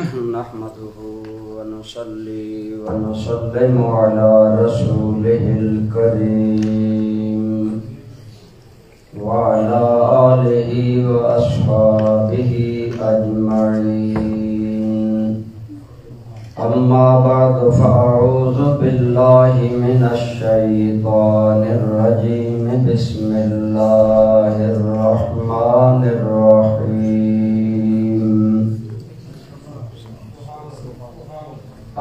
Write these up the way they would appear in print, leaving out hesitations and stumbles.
نحمده ونصلي ونسلم على رسوله الكريم وعلى آله وأصحابه أجمعين. أما بعد فأعوذ بالله من الشيطان الرجيم. بسم الله الرحمن الرحيم.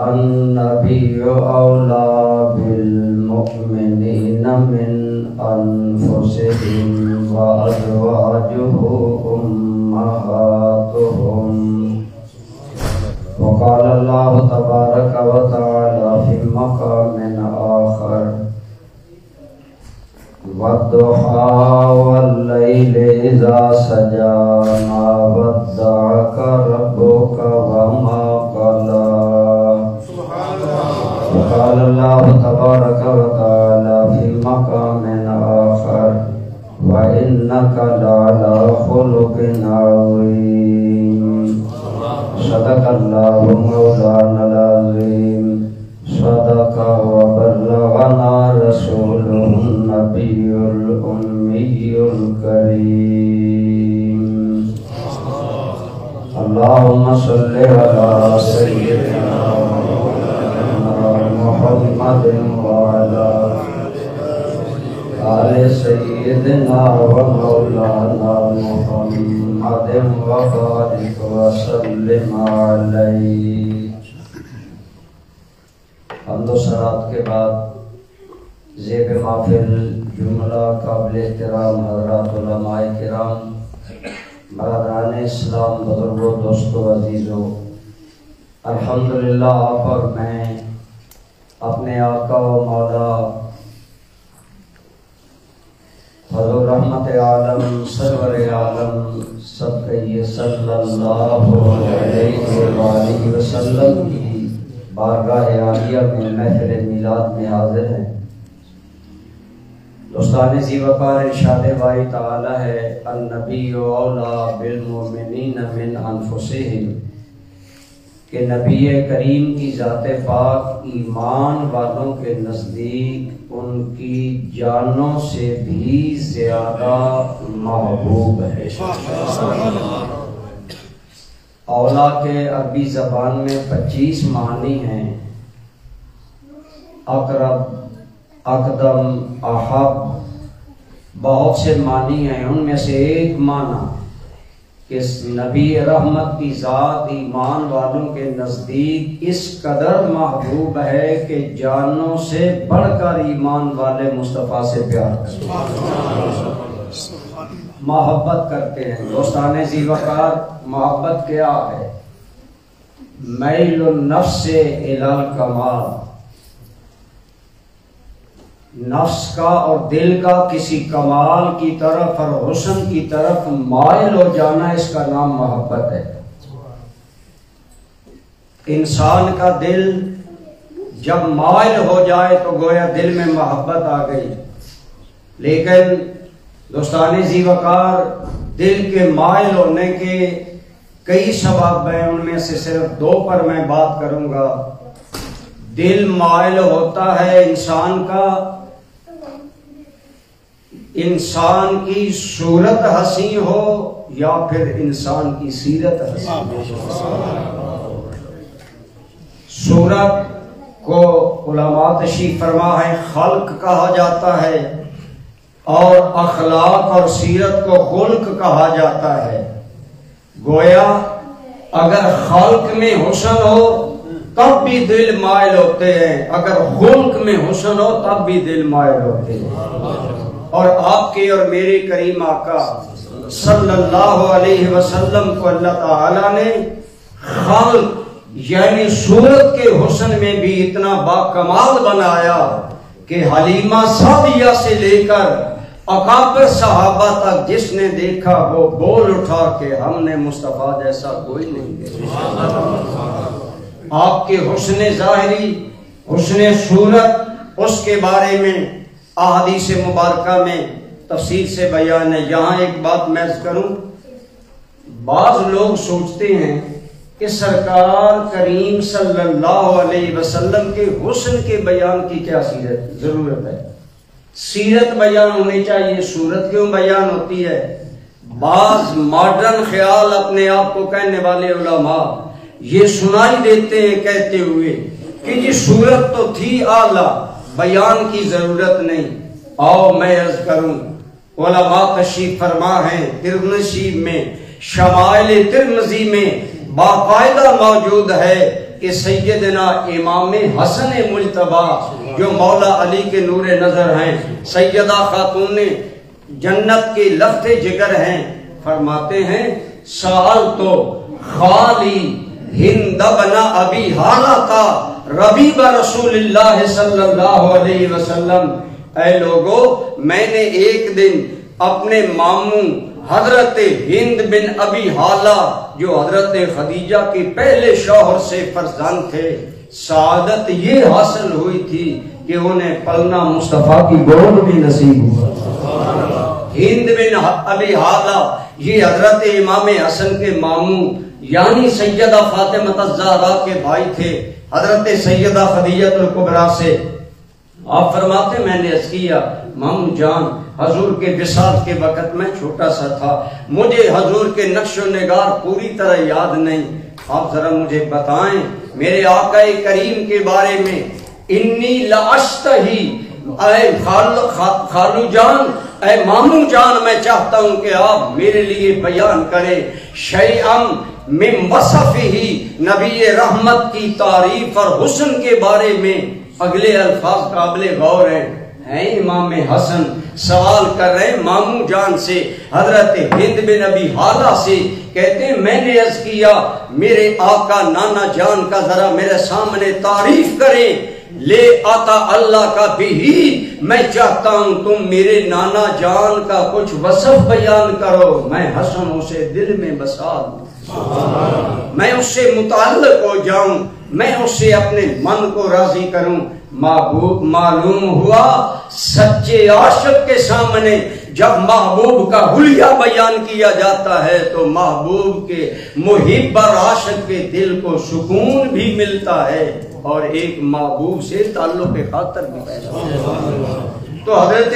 النبي أولى بالمؤمنين من أنفسهم وأزواجه أمهاتهم. وقال الله تبارك وتعالى في مقام آخر: والضحى والليل إذا سجى ما ودعك ربك وما قلى. وقال الله تبارك وتعالى في مقام آخر: وإنك لعلى خلق عظيم. صدق الله مولانا العظيم. صدق وبلغنا رسوله النبي الأمي الكريم. اللهم صل على سيدنا محمد وعلى آل سيدنا ومولانا محمد وبارك وسلم عليه. حمد و ثناء کے بعد زیب محفل جملہ قابل احترام حضرات علماء کرام، برادران اسلام، بزرگوں، دوستوں، عزیزوں، الحمدللہ آپ اور میں اپنے آقا و مولا حضور رحمت عالم سرور عالم سب کہیے صلی اللہ علیہ وآلہ وسلم کی بارگاہ عالیہ میں محفل میلاد میں حاضر ہیں. دوستان ذی وقار ارشاد باری تعالی ہے: النبی اولی بالمؤمنین من انفسہم، کہ نبی کریم کی ذات پاک ایمان والوں کے نزدیک ان کی جانوں سے بھی زیادہ محبوب ہے. اولا کے عربی زبان میں 25 معنی ہیں: اقرب، اقدم، احب، بہت سے معنی ہیں. ان میں سے ایک معنی کہ نبی رحمت کی ذات ایمان والوں کے نزدیک اس قدر محبوب ہے کہ جانوں سے بڑھ کر ایمان والے مصطفیٰ سے پیار کرتے ہیں، محبت کرتے ہیں. دوستان ذی وقار، محبت کیا ہے؟ میل النفس الی الکمال، نفس کا اور دل کا کسی کمال کی طرف اور حسن کی طرف مائل ہو جانا، اس کا نام محبت ہے. انسان کا دل جب مائل ہو جائے تو گویا دل میں محبت آ گئی. لیکن دوستان ذی وقار، دل کے مائل ہونے کے کئی سبب ہیں، ان میں سے صرف 2 پر میں بات کروں گا. دل مائل ہوتا ہے انسان کا، انسان کی صورت حسین ہو یا پھر انسان کی سیرت حسین ہو. صورت کو علماء تشریح فرما ہے خلق کہا جاتا ہے، اور اخلاق اور سیرت کو خلق کہا جاتا ہے. گویا اگر خلق میں حسن ہو تب بھی دل مائل ہوتے ہیں، اگر خلق میں حسن ہو تب بھی دل مائل ہوتے ہیں. اور آپ کے اور میرے کریم آقا صلی اللہ علیہ وسلم کو اللہ تعالیٰ نے خلق یعنی صورت کے حسن میں بھی اتنا باکمال بنایا کہ حلیمہ سعدیہ سے لے کر اکابر صحابہ تک جس نے دیکھا وہ بول اٹھا کہ ہم نے مصطفیٰ جیسا کوئی نہیں دیکھا. آپ کے حسن ظاہری، حسن صورت، اس کے بارے میں احادیث مبارکہ میں تفصیل سے بیان ہے. یہاں ایک بات میں کروں، بعض لوگ سوچتے ہیں کہ سرکار کریم صلی اللہ علیہ وسلم کے حسن کے بیان کی کیا ضرورت ہے؟ سیرت بیان ہونی چاہیے، صورت کیوں بیان ہوتی ہے؟ بعض ماڈرن خیال اپنے آپ کو کہنے والے علماء یہ سنائی دیتے ہیں کہتے ہوئے کہ جی صورت تو تھی اعلیٰ، بیان کی ضرورت نہیں۔ آؤ میں عرض کروں، علماء تشریف فرما ہیں، ترمذی میں، شمائل ترمذی میں باقاعدہ موجود ہے کہ سیدنا امام حسن مجتبی جو مولا علی کے نور نظر ہیں، سیدہ خاتون جنت کے لفظ جگر ہیں، فرماتے ہیں سال تو خالی ہند بنا ابی حالتا ربیب رسول اللہ صلی اللہ علیہ وسلم، اے لوگو میں نے ایک دن اپنے ماموں حضرت ہند بن ابی حالہ جو حضرت خدیجہ کے پہلے شوہر سے فرزند تھے، سعادت یہ حاصل ہوئی تھی کہ انہیں پلنا مصطفیٰ کی گود بھی نصیب ہوا۔ ہند بن ابی حالہ یہ حضرت امام حسن کے ماموں یعنی سیدہ فاطمہ الزہرا کے بھائی تھے، حضرت سیدہ خدیجہ الکبریٰ سے۔ آپ فرماتے میں نے عرض کیا ماموں جان حضور کے وصال کے وقت میں چھوٹا سا تھا، مجھے حضور کے نقش و نگار پوری طرح یاد نہیں، آپ ذرا مجھے بتائیں میرے آقا کریم کے بارے میں۔ انی لاشتہی، اے خالو جان، اے ماموں جان، میں چاہتا ہوں کہ آپ میرے لیے بیان کریں شیئا من وصفہ، نبی رحمت کی تعریف اور حسن کے بارے میں۔ اگلے الفاظ قابل غور ہیں امام حسن سوال کر رہے ہیں ماموں جان سے، حضرت ہند بن ابی حالہ سے، کہتے ہیں میں نے عرض کیا میرے آقا نانا جان کا ذرا میرے سامنے تعریف کریں، لے آتا اللہ کا بھی، میں چاہتا ہوں تم میرے نانا جان کا کچھ وصف بیان کرو، میں حسن اسے دل میں بسا دوں، میں اس سے متعلق ہو جاؤں، میں اس سے اپنے من کو راضی کروں۔ محبوب معلوم ہوا سچے عاشق کے سامنے جب محبوب کا حلیہ بیان کیا جاتا ہے تو محبوب کے محب اور عاشق کے دل کو سکون بھی ملتا ہے اور ایک محبوب سے تعلق خاطر بھی پیدا ہوتا ہے۔ تو حضرت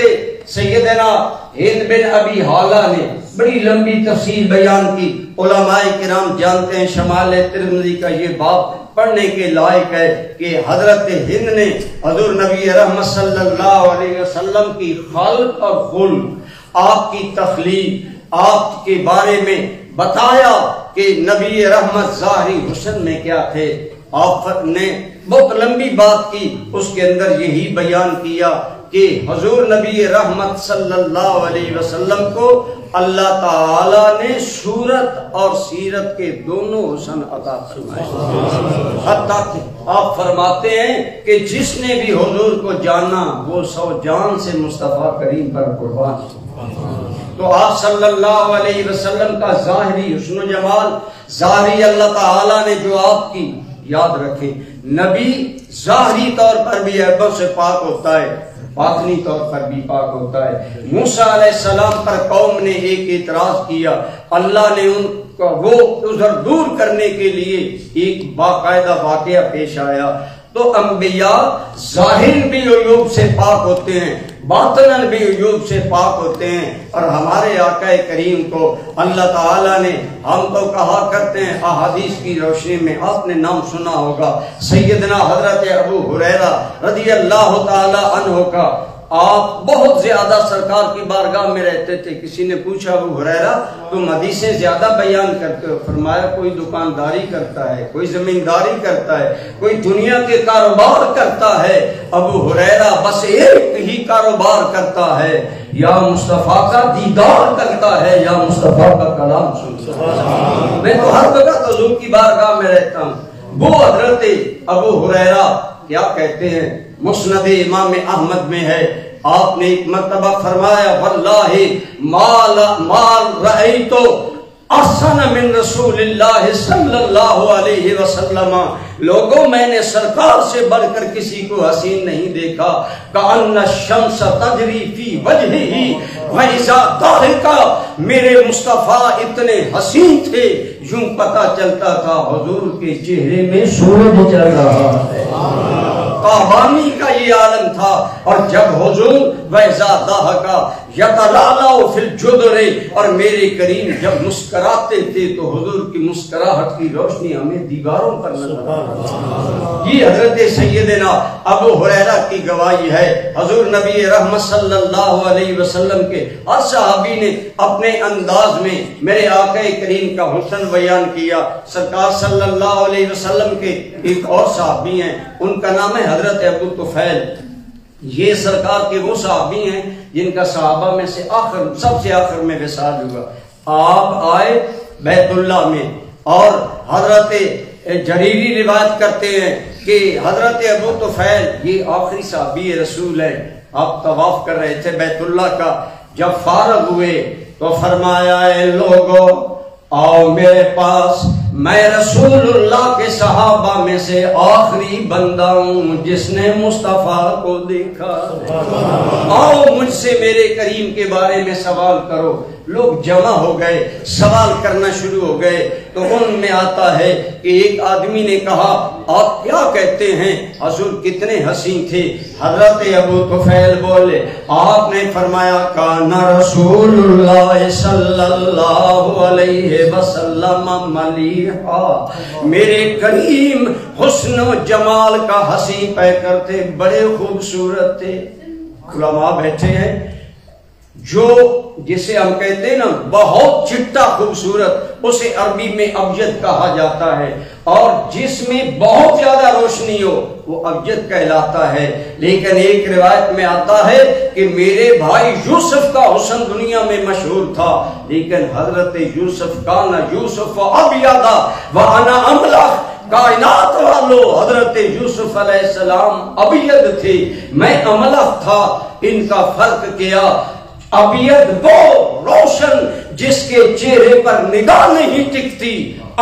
سیدنا ہند بن ابی حالہ نے بڑی لمبی تفصیل بیان کی، علماء کرام جانتے ہیں شمال ترمذی کا یہ باب پڑھنے کے لائق ہے کہ حضرت ہند نے حضور نبی رحمت صلی اللہ علیہ وسلم کی خلق اور خلق، آپ کی تخلیق، آپ کے بارے میں بتایا کہ نبی رحمت ظاہری حسن میں کیا تھے۔ آپ نے بہت لمبی بات کی، اس کے اندر یہی بیان کیا کہ حضور نبی رحمت صلی اللہ علیہ وسلم کو اللہ تعالی نے صورت اور سیرت کے دونوں حسن عطا فرمائے، حتیٰ کہ آپ فرماتے ہیں کہ جس نے بھی حضور کو جانا وہ 100 جان سے مصطفیٰ کریم پر قربان۔ تو آپ صلی اللہ علیہ وسلم کا ظاہری حسن و جمال، ظاہری اللہ تعالی نے جو آپ کی یاد رکھے، نبی ظاہری طور پر بھی عیبوں سے پاک ہوتا ہے، باطنی طور پر بھی پاک ہوتا ہے۔ موسیٰ علیہ السلام پر قوم نے ایک اعتراض کیا، اللہ نے ان کا وہ عذر دور کرنے کے لیے ایک باقاعدہ واقعہ پیش آیا۔ تو انبیاء ظاہر بھی عیوب سے پاک ہوتے ہیں، باطناً بھی عیوب سے پاک ہوتے ہیں، اور ہمارے آقا کریم کو اللہ تعالیٰ نے، ہم تو کہا کرتے ہیں احادیث کی روشنی میں، آپ نے نام سنا ہوگا سیدنا حضرت ابو ہریرہ رضی اللہ تعالی عنہ کا، آپ بہت زیادہ سرکار کی بارگاہ میں رہتے تھے۔ کسی نے پوچھا ابو ہریرہ تم حدیثیں زیادہ بیان کرتے ہو، فرمایا کوئی دکانداری کرتا ہے، کوئی زمینداری کرتا ہے، کوئی دنیا کے کاروبار کرتا ہے، ابو ہریرہ بس ایک ہی کاروبار کرتا ہے، یا مصطفیٰ کا دیدار کرتا ہے یا مصطفیٰ کا کلام سنتا ہے۔ میں تو ہر وقت حضور کی بارگاہ میں رہتا ہوں۔ وہ حضرت ابو ہریرہ کیا کہتے ہیں، مسند امام احمد میں ہے، آپ نے ایک مرتبہ فرمایا واللہ ما رأیت احسن من رسول اللہ صلی اللہ علیہ وسلم، لوگوں میں نے سرکار سے بڑھ کر کسی کو حسین نہیں دیکھا، کأن الشمس تجری فی وجہہ وإذا ضحک میرے مصطفیٰ اتنے حسین تھے یوں پتہ چلتا تھا حضور کے چہرے میں سورج چل رہا ہے. قحبانی کا یہ عالم تھا. اور جب حضور وَإِذَا ضَحَكَ يَتَلَأْلَأُ فِي الْجُدُرِ اور میرے کریم جب مسکراتے تھے تو حضور کی مسکراہٹ کی روشنی ہمیں دیواروں پر نظر آتی. یہ حضرت سیدنا ابو ہریرہ کی گواہی ہے. حضور نبی رحمت صلی اللہ علیہ وسلم کے ہر صحابی نے اپنے انداز میں میرے آقا کریم کا حسن بیان کیا. سرکار صلی اللہ علیہ وسلم کے ایک اور صحابی ہیں, ان کا نام ہے حضرت ابو طفیل. یہ سرکار کے وہ صحابی ہیں جن کا صحابہ میں سے سب سے آخر میں وصال ہوا. آپ آئے بیت اللہ میں اور حضرت جریری روایت کرتے ہیں کہ حضرت ابو طفیل یہ آخری صحابی رسول ہے. آپ طواف کر رہے تھے بیت اللہ کا. جب فارغ ہوئے تو فرمایا اے لوگو آؤ میرے پاس, میں رسول اللہ کے صحابہ میں سے آخری بندہ ہوں جس نے مصطفیٰ کو دیکھا. آؤ مجھ سے میرے کریم کے بارے میں سوال کرو. لوگ جمع ہو گئے, سوال کرنا شروع ہو گئے. تو ان میں آتا ہے کہ ایک آدمی نے کہا آپ کیا کہتے ہیں حضور کتنے حسین تھے. حضرت ابو طفیل بولے آپ نے فرمایا کان رسول اللہ صلی اللہ علیہ وسلم ملیحا, میرے کریم حسن و جمال کا حسین پیکر تھے, بڑے خوبصورت تھے. علماء بیٹھے ہیں جو جسے ہم کہتے ہیں نا بہت چٹا خوبصورت, اسے عربی میں ابجد کہا جاتا ہے, اور جس میں بہت زیادہ روشنی ہو وہ ابجد کہلاتا ہے. لیکن ایک روایت میں آتا ہے کہ میرے بھائی یوسف کا حسن دنیا میں مشہور تھا, لیکن حضرت یوسف کانا یوسف ابیضا وانا املح, کائنات والو حضرت یوسف علیہ السلام ابیض تھے, میں املح تھا. ان کا فرق کیا, ابیض وہ روشن جس کے چہرے پر نگاہ نہیں ٹکتی,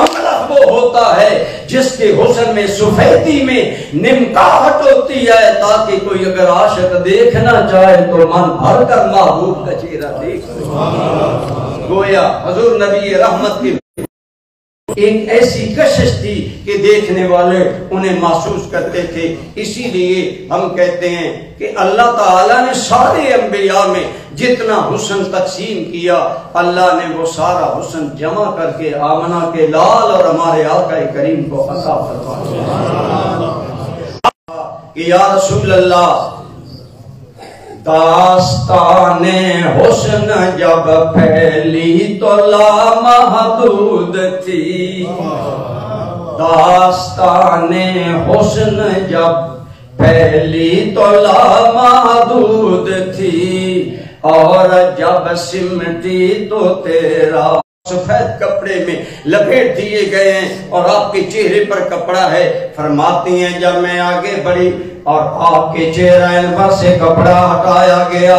املح وہ ہوتا ہے جس کے حسن میں سفیدی میں نمکاہٹ ہوتی ہے تاکہ کوئی اگر عاشق دیکھنا چاہے تو من بھر کر محبوب کا چہرہ دیکھ سکے. گویا حضور نبی رحمت کی ایک ایسی کشش تھی کہ دیکھنے والے انہیں محسوس کرتے تھے. اسی لیے ہم کہتے ہیں کہ اللہ تعالیٰ نے سارے انبیاء میں جتنا حسن تقسیم کیا, اللہ نے وہ سارا حسن جمع کر کے آمنہ کے لال اور ہمارے آقا کریم کو عطا فرمایا کہ یا رسول اللہ داستان حسن جب پھیلی تو لامحدود تھی. داستان حسن جب پھیلی تو لامحدود تھی, اور جب سمٹی تو تیرا سفید کپڑے میں لپیٹ دیے گئے ہیں اور آپ کے چہرے پر کپڑا ہے. فرماتی ہیں جب میں آگے بڑھی اور آپ کے چہرے پر سے کپڑا ہٹایا گیا,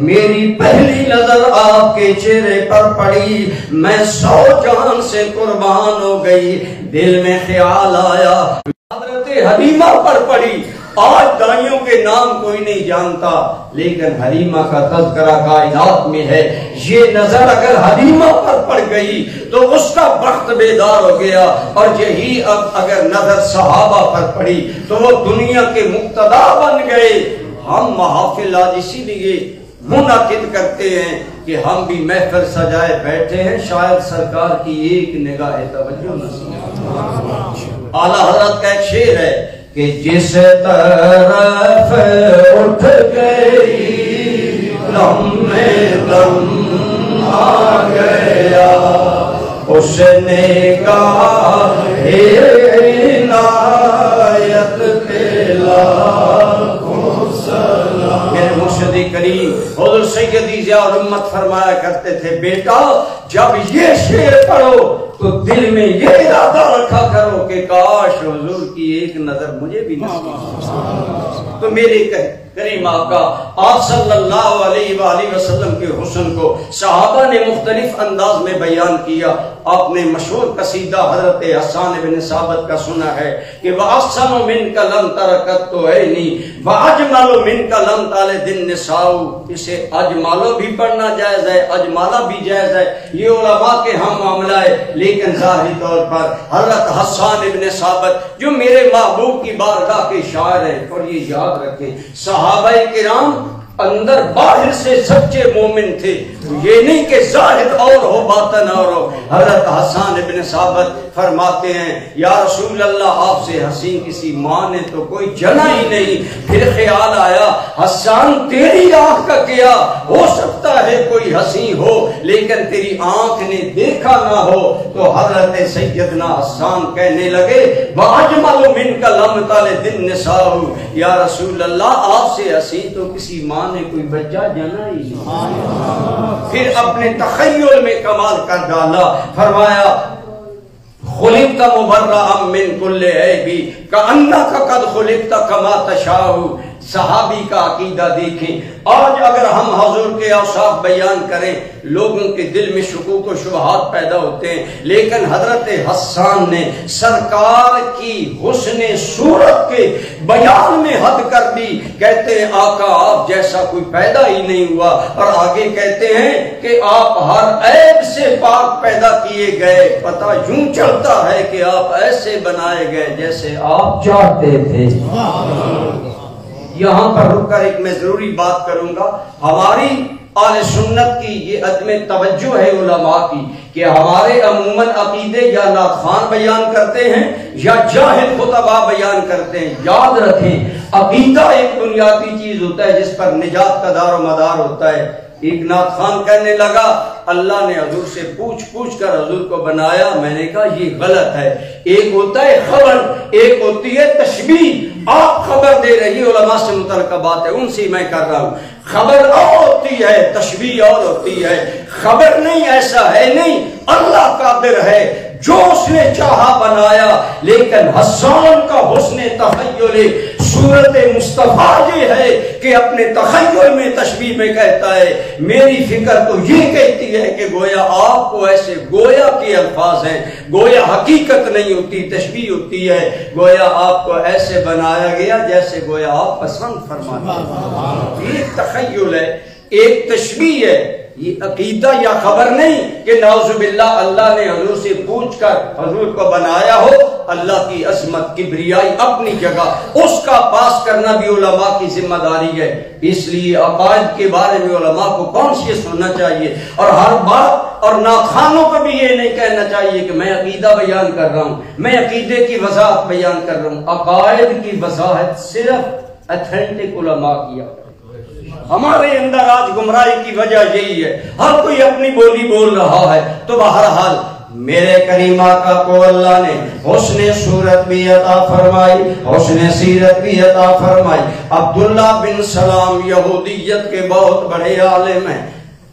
میری پہلی نظر آپ کے چہرے پر پڑی, میں 100 جان سے قربان ہو گئی. دل میں خیال آیا حضرت حلیمہ پر پڑی. آج دائیوں کے نام کوئی نہیں جانتا, لیکن حلیمہ کا تذکرہ کائنات میں ہے. یہ نظر اگر حلیمہ پر پڑ گئی تو اس کا بخت بیدار ہو گیا, اور یہی اب اگر نظر صحابہ پر پڑی تو وہ دنیا کے مقتدا بن گئے. ہم محافل آج اسی لیے منعقد کرتے ہیں کہ ہم بھی محفل سجائے بیٹھے ہیں, شاید سرکار کی ایک نگاہ توجہ نصیب. اعلیٰ حضرت کا ایک شعر ہے کہ جس طرف اٹھ گئی لمحے دم آ گیا, اس نے کہا عنایت پہ لاکھوں سلام. میرے مرشد کریم حضور سیدی ضیاء الامت فرمایا کرتے تھے بیٹا جب یہ شعر پڑھو تو دل میں یہ ارادہ رکھا کرو کہ کاش حضور کی ایک نظر مجھے بھی نصیب۔ تو میرے کریم آقا آپ صلی اللہ علیہ وآلہ وسلم کے حسن کو صحابہ نے مختلف انداز میں بیان کیا۔ آپ نے مشہور قصیدہ حضرت حسان بن ثابت کا سنا ہے کہ وَأَحْسَنُ مِنْكَ لَمْ تَرَكَتْ عَيْنِي وَأَجْمَلُ مِنْكَ لَمْ تَلِدِ النِّسَاءُ۔ اسے اجمالو بھی پڑھنا جائز ہے، اجمالہ بھی جائز ہے، یہ علماء کے ہم معاملہ ہے، لیکن ظاہری طور پر حضرت حسان بن ثابت جو میرے محبوب کی بارگاہ کے شاعر ہیں، اور یہ یاد رکھیں صحابہ کرام اندر باہر سے سچے مومن تھے، یہ نہیں کہ ظاہر اور ہو باطن اور ہو۔ حضرت حسان بن ثابت فرماتے ہیں یا رسول اللہ آپ سے حسین کسی ماں نے تو کوئی جنا ہی نہیں۔ پھر خیال آیا حسان تیری آنکھ کا کیا، ہو سکتا ہے کوئی حسین ہو لیکن تیری آنکھ نے دیکھا نہ ہو۔ تو حضرت سیدنا حسان کہنے لگے وَأَجْمَلُ مِنْكَ لَمْ تَلِدِ النِّسَاءُ، یا رسول اللہ آپ سے حسین تو کسی ماں نے کوئی بچہ جنا ہی نہیں۔ پھر اپنے تخیل میں کمال کر ڈالا، فرمایا خلقت مبرأ من کل عیب کأنک قد خلقت کما تشاء۔ صحابی کا عقیدہ دیکھیں، آج اگر ہم حضور کے اوصاف بیان کریں لوگوں کے دل میں شکوک و شبہات پیدا ہوتے ہیں، لیکن حضرت حسان نے سرکار کی حسن صورت کے بیان میں حد کر دی۔ کہتے ہیں آقا آپ جیسا کوئی پیدا ہی نہیں ہوا، اور آگے کہتے ہیں کہ آپ ہر عیب سے پاک پیدا کیے گئے، پتہ یوں چلتا ہے کہ آپ ایسے بنائے گئے جیسے آپ چاہتے تھے۔ یہاں پر رک کر ایک میں ضروری بات کروں گا، ہماری اہل سنت کی یہ عدم توجہ ہے علماء کی کہ ہمارے عموماً عقیدے یا نعت خوان بیان کرتے ہیں یا جاہل خطبہ بیان کرتے ہیں۔ یاد رکھیں عقیدہ ایک بنیادی چیز ہوتا ہے جس پر نجات کا دار و مدار ہوتا ہے۔ ایک نعت خوان کہنے لگا اللہ نے حضور سے پوچھ کر حضور کو بنایا، میں نے کہا یہ غلط ہے۔ ایک ہوتا ہے خبر، ایک ہوتی ہے تشبیہ۔ آپ خبر دے رہی علماء سے متعلقہ بات ہے، ان سے میں کر رہا ہوں۔ خبر اور ہوتی ہے، تشبیہ اور ہوتی ہے۔ خبر نہیں ایسا ہے نہیں، اللہ قادر ہے جو اس نے چاہا بنایا، لیکن حسان کا حسن تخیل صورت مصطفیٰ یہ ہے کہ اپنے تخیل میں تشبیہ میں کہتا ہے میری فکر تو یہ کہتی ہے کہ گویا آپ کو ایسے گویا کے الفاظ ہیں، گویا حقیقت نہیں ہوتی تشبیہ ہوتی ہے، گویا آپ کو ایسے بنایا گیا جیسے گویا آپ پسند فرماتے ہیں۔ یہ تخیل ہے، ایک تشبیہ ہے، یہ عقیدہ یا خبر نہیں کہ نعوذ باللہ اللہ نے حضور سے پوچھ کر حضور کو بنایا ہو۔ اللہ کی عظمت کبریائی اپنی جگہ، اس کا پاس کرنا بھی علماء کی ذمہ داری ہے۔ اس لیے عقائد کے بارے میں علماء کو کانشیس ہونا چاہیے، اور ہر بات اور ناخوانوں کو بھی یہ نہیں کہنا چاہیے کہ میں عقیدہ بیان کر رہا ہوں، میں عقیدے کی وضاحت بیان کر رہا ہوں۔ عقائد کی وضاحت صرف اتھینٹک علماء کیا۔ ہمارے اندر آج گمراہی کی وجہ یہی ہے، ہر کوئی اپنی بولی بول رہا ہے۔ تو بہرحال میرے کریم آقا کو اللہ نے حسن صورت بھی عطا فرمائی، حسن سیرت بھی عطا فرمائی۔ عبداللہ بن سلام یہودیت کے بہت بڑے عالم ہیں،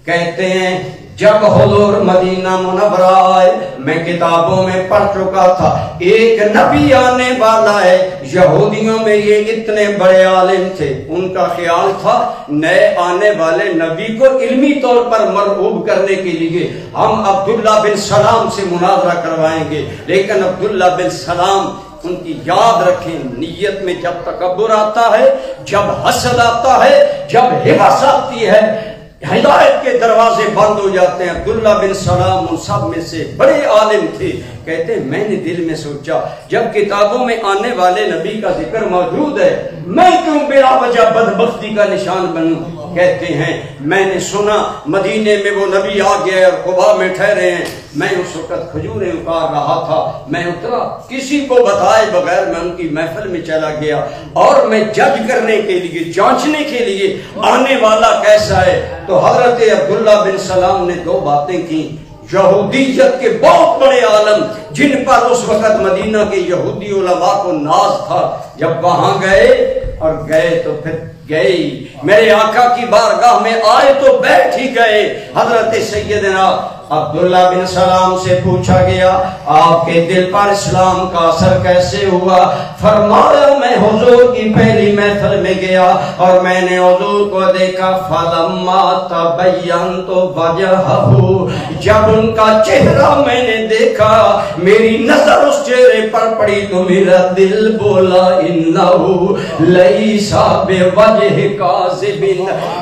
کہتے ہیں جب حضور مدینہ منورہ آئے میں کتابوں میں پڑھ چکا تھا ایک نبی آنے والا ہے۔ یہودیوں میں یہ اتنے بڑے عالم تھے، ان کا خیال تھا نئے آنے والے نبی کو علمی طور پر مرعوب کرنے کے لیے ہم عبداللہ بن سلام سے مناظرہ کروائیں گے، لیکن عبداللہ بن سلام ان کی یاد رکھیں نیت میں جب تکبر آتا ہے، جب حسد آتا ہے، جب حوث آتی ہے، ہدایت کے دروازے بند ہو جاتے ہیں۔ عبداللہ بن سلام ان سب میں سے بڑے عالم تھے، کہتے ہیں میں نے دل میں سوچا جب کتابوں میں آنے والے نبی کا ذکر موجود ہے میں کیوں بلا وجہ بدبختی کا نشان بنوں۔ کہتے ہیں میں نے سنا مدینے میں وہ نبی آ گیا اور قباء میں ٹھہرے ہیں، میں اس وقت کھجوریں اتار رہا تھا، میں اترا کسی کو بتائے بغیر میں ان کی محفل میں چلا گیا اور میں جج کرنے کے لیے جانچنے کے لیے آنے والا کیسا ہے۔ تو حضرت عبداللہ بن سلام نے دو باتیں کی۔ یہودیت کے بہت بڑے عالم جن پر اس وقت مدینہ کے یہودی علماء کو ناز تھا، جب وہاں گئے تو پھر گئی، میرے آقا کی بارگاہ میں آئے تو بیٹھ ہی گئے۔ حضرت سیدنا عبداللہ بن سلام سے پوچھا گیا آپ کے دل پر اسلام کا اثر کیسے ہوا؟ فرمایا میں حضور کی پہلی محفل میں گیا اور میں نے حضور کو دیکھا، فلما تبینت وجہہ، جب ان کا چہرہ میں نے دیکھا، میری نظر اس چہرے پر پڑی تو میرا دل بولا انہ لیس بوجہ کاذب،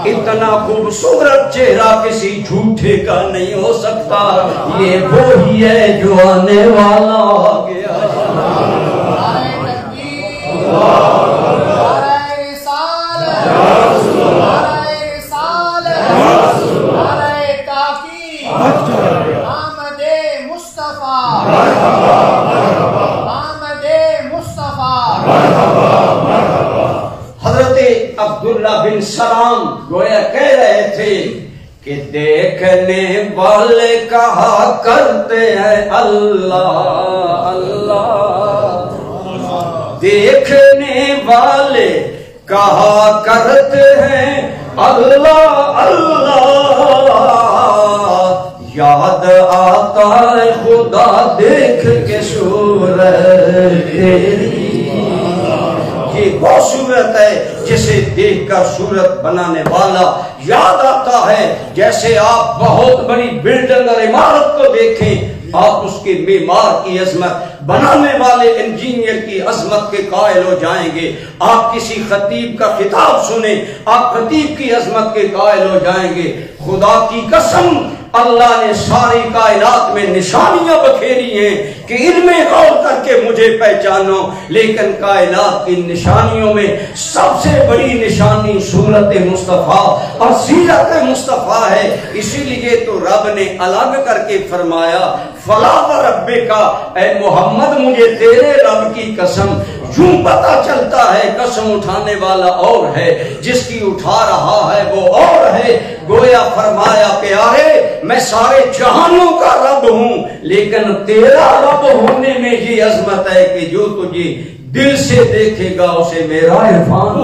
اتنا خوبصورت چہرہ کسی جھوٹے کا نہیں ہو سکتا، یہ وہی ہے جو آنے والا آ گیا۔ حضرت عبداللہ بن سلام گویا کہہ رہے تھے کہ دیکھنے والے کہا کرتے ہیں اللہ اللہ، دیکھنے والے کہا کرتے ہیں اللہ اللہ، یاد آتا ہے خدا دیکھ کے صورت تیری، یہ وہ صورت ہے جسے دیکھ کر صورت بنانے والا یاد آتا ہے۔ جیسے آپ بہت بڑی بلڈنگ اور عمارت کو دیکھیں، آپ اس کے معمار کی عظمت، بنانے والے انجینئر کی عظمت کے قائل ہو جائیں گے۔ آپ کسی خطیب کا خطاب سنیں، آپ خطیب کی عظمت کے قائل ہو جائیں گے۔ خدا کی قسم اللہ نے ساری کائنات میں نشانیاں بکھیری ہیں کہ ان میں غور کر کے مجھے پہچانو، لیکن کائنات کی نشانیوں میں سب سے بڑی نشانی صورت مصطفیٰ اور سیرت مصطفیٰ ہے۔ اسی لیے تو رب نے الگ کر کے فرمایا فلا وربک، اے محمد مجھے تیرے رب کی قسم، یوں پتہ چلتا ہے قسم اٹھانے والا اور ہے، جس کی اٹھا رہا ہے وہ اور ہے۔ گویا فرمایا پیارے میں سارے جہانوں کا رب ہوں، لیکن تیرا رب ہونے میں یہ عظمت ہے کہ جو تجھے دل سے دیکھے گا اسے میرا عرفان۔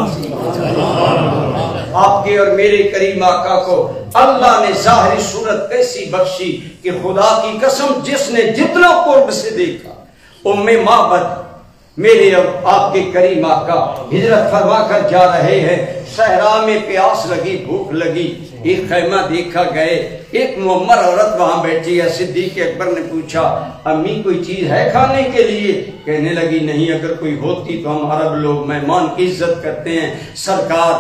آپ کے اور میرے کریم آقا کو اللہ نے ظاہری صورت کیسی بخشی کہ خدا کی قسم جس نے جتنا قرب سے دیکھا، ام معبد میرے اور آپ کے کریم آقا ہجرت فرما کر جا رہے ہیں، صحرا میں پیاس لگی، بھوک لگی، ایک خیمہ دیکھا گئے، ایک معمر عورت وہاں بیٹھی ہے۔ صدیق اکبر نے پوچھا امی کوئی چیز ہے کھانے کے لیے؟ کہنے لگی نہیں، اگر کوئی ہوتی تو ہم عرب لوگ مہمان کی عزت کرتے ہیں، سرکار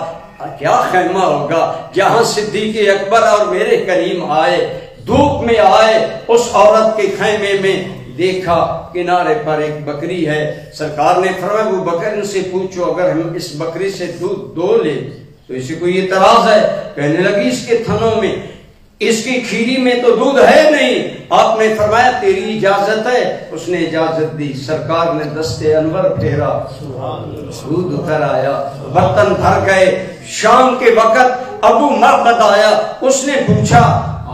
کیا خیمہ ہوگا جہاں صدیق اکبر اور میرے کریم آئے، دھوپ میں آئے، اس عورت کے خیمے میں دیکھا کنارے پر ایک بکری ہے۔ سرکار نے فرمایا وہ بکر ان سے پوچھو اگر ہم اس بکری سے دودھ دو لے تو اسے کوئی اعتراض ہے؟ کہنے لگی اس کے تھنوں میں، اس کی کھیری میں تو دودھ ہے نہیں۔ آپ نے فرمایا تیری اجازت ہے؟ اس نے اجازت دی۔ سرکار نے دست انور پھیرا، دودھ اتر آیا، برتن بھر گئے۔ شام کے وقت ابو معبد آیا، اس نے پوچھا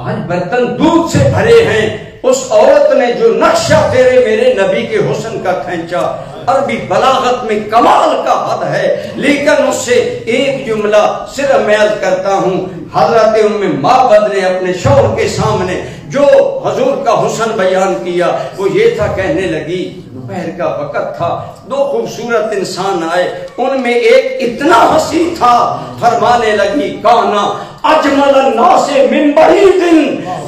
آج برتن دودھ سے بھرے ہیں۔ اس عورت نے جو نقشہ تیرے میرے نبی کے حسن کا کھینچا، عربی بلاغت میں کمال کا حد ہے، لیکن اس سے ایک جملہ صرف میں عرض کرتا ہوں۔ حضرت ام معبد نے اپنے شوہر کے سامنے جو حضور کا حسن بیان کیا وہ یہ تھا، کہنے لگی دوپہر کا وقت تھا، دو خوبصورت انسان آئے، ان میں ایک اتنا حسین تھا، فرمانے لگی کانا اجمل الناس من بعید،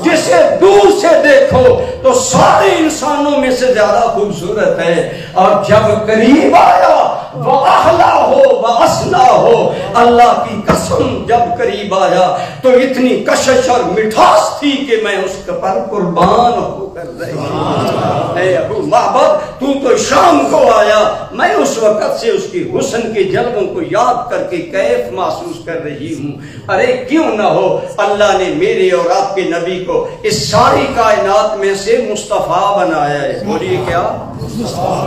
جسے دور سے دیکھو تو سارے انسانوں میں سے زیادہ خوبصورت ہے، اور جب قریب آیا وَأَحْلَا ہو وَأَسْنَا ہو، اللہ کی قسم جب قریب آیا تو اتنی کشش اور مٹھاس تھی کہ میں اس پر قربان ہو کر رہی۔ اے ابو معبد تو شام کو آیا، میں اس وقت سے اس کی حسن کے جلووں کو یاد کر کے کیف محسوس کر رہی ہوں۔ ارے کیوں نہ ہو، اللہ نے میرے اور آپ کے نبی کو اس ساری کائنات میں سے مصطفیٰ بنایا ہے۔ بولیے کیا؟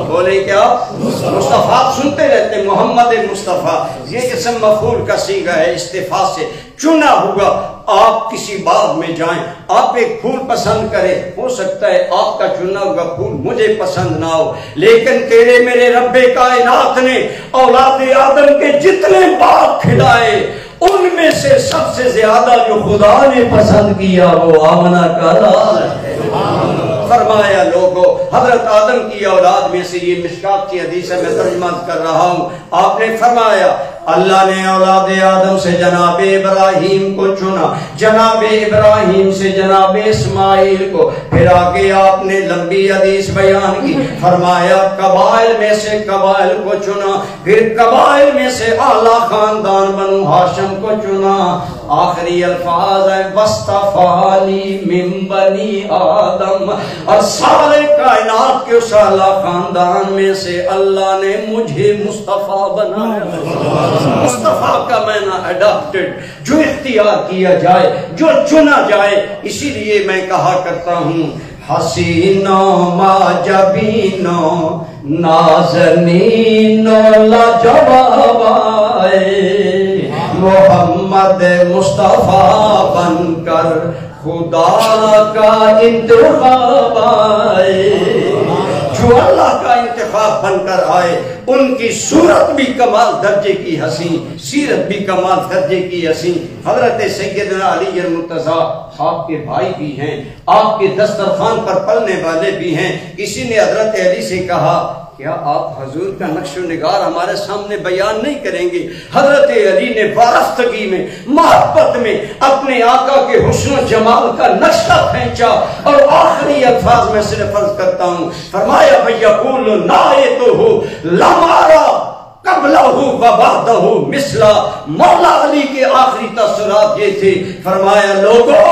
بولے کیا؟ مصطفیٰ سنتے رہتے، محمد مصطفیٰ، یہ قسم مفعول کا صیغہ ہے، استفاء سے چنا ہوا۔ آپ کسی باغ میں جائیں، آپ ایک پھول پسند کریں، ہو سکتا ہے آپ کا چنا ہوا پھول مجھے پسند نہ ہو، لیکن تیرے میرے رب کائنات نے اولاد آدم کے جتنے باغ کھلائے ان میں سے سب سے زیادہ جو خدا نے پسند کیا وہ آمنہ کا لال ہے۔ فرمایا لوگوں، حضرت آدم کی اولاد میں سے، یہ مشکات کی حدیث ہے، میں ترجمہ کر رہا ہوں، آپ نے فرمایا اللہ نے اولاد آدم سے جناب ابراہیم کو چنا، جناب ابراہیم سے جناب اسماعیل کو، پھر آگے آپ نے لمبی حدیث بیان کی، فرمایا قبائل میں سے قبائل کو چنا، پھر قبائل میں سے اعلیٰ خاندان بنو ہاشم کو چنا، آخری الفاظ ہے وَاسْتَفَانِي مِن بَنِي آدم، اور سارے کائنات کے اس اعلیٰ خاندان میں سے اللہ نے مجھے مصطفیٰ بنایا۔ مصطفیٰ کا معنی اڈاپٹڈ، جو اختیار کیا جائے، جو چنا جائے۔ اسی لیے میں کہا کرتا ہوں حسینوں معجبینوں نازنینوں لاجواب آئے، محمد مصطفیٰ بن کر خدا کا انتخاب آئے، جو اللہ کا انتخاب بن کر آئے، ان کی صورت بھی کمال درجے کی حسین، سیرت بھی کمال درجے کی حسین۔ حضرت سیدنا علی المرتضیٰ آپ کے بھائی بھی ہیں، آپ کے دسترخوان پر پلنے والے بھی ہیں۔ کسی نے حضرت علی سے کہا کیا آپ حضور کا نقش و نگار ہمارے سامنے بیان نہیں کریں گے؟ حضرت علی نے وارفتگی میں، محبت میں اپنے آقا کے حسن و جمال کا نقشہ کھینچا، اور آخری الفاظ میں صرف عرض کرتا ہوں، فرمایا وَيَقُولُ نَائِتُهُ لَمَارَا قَبْلَهُ وَبَعْدَهُ مِثْلَ۔ مولا علی کے آخری تاثرات یہ تھے، فرمایا لوگوں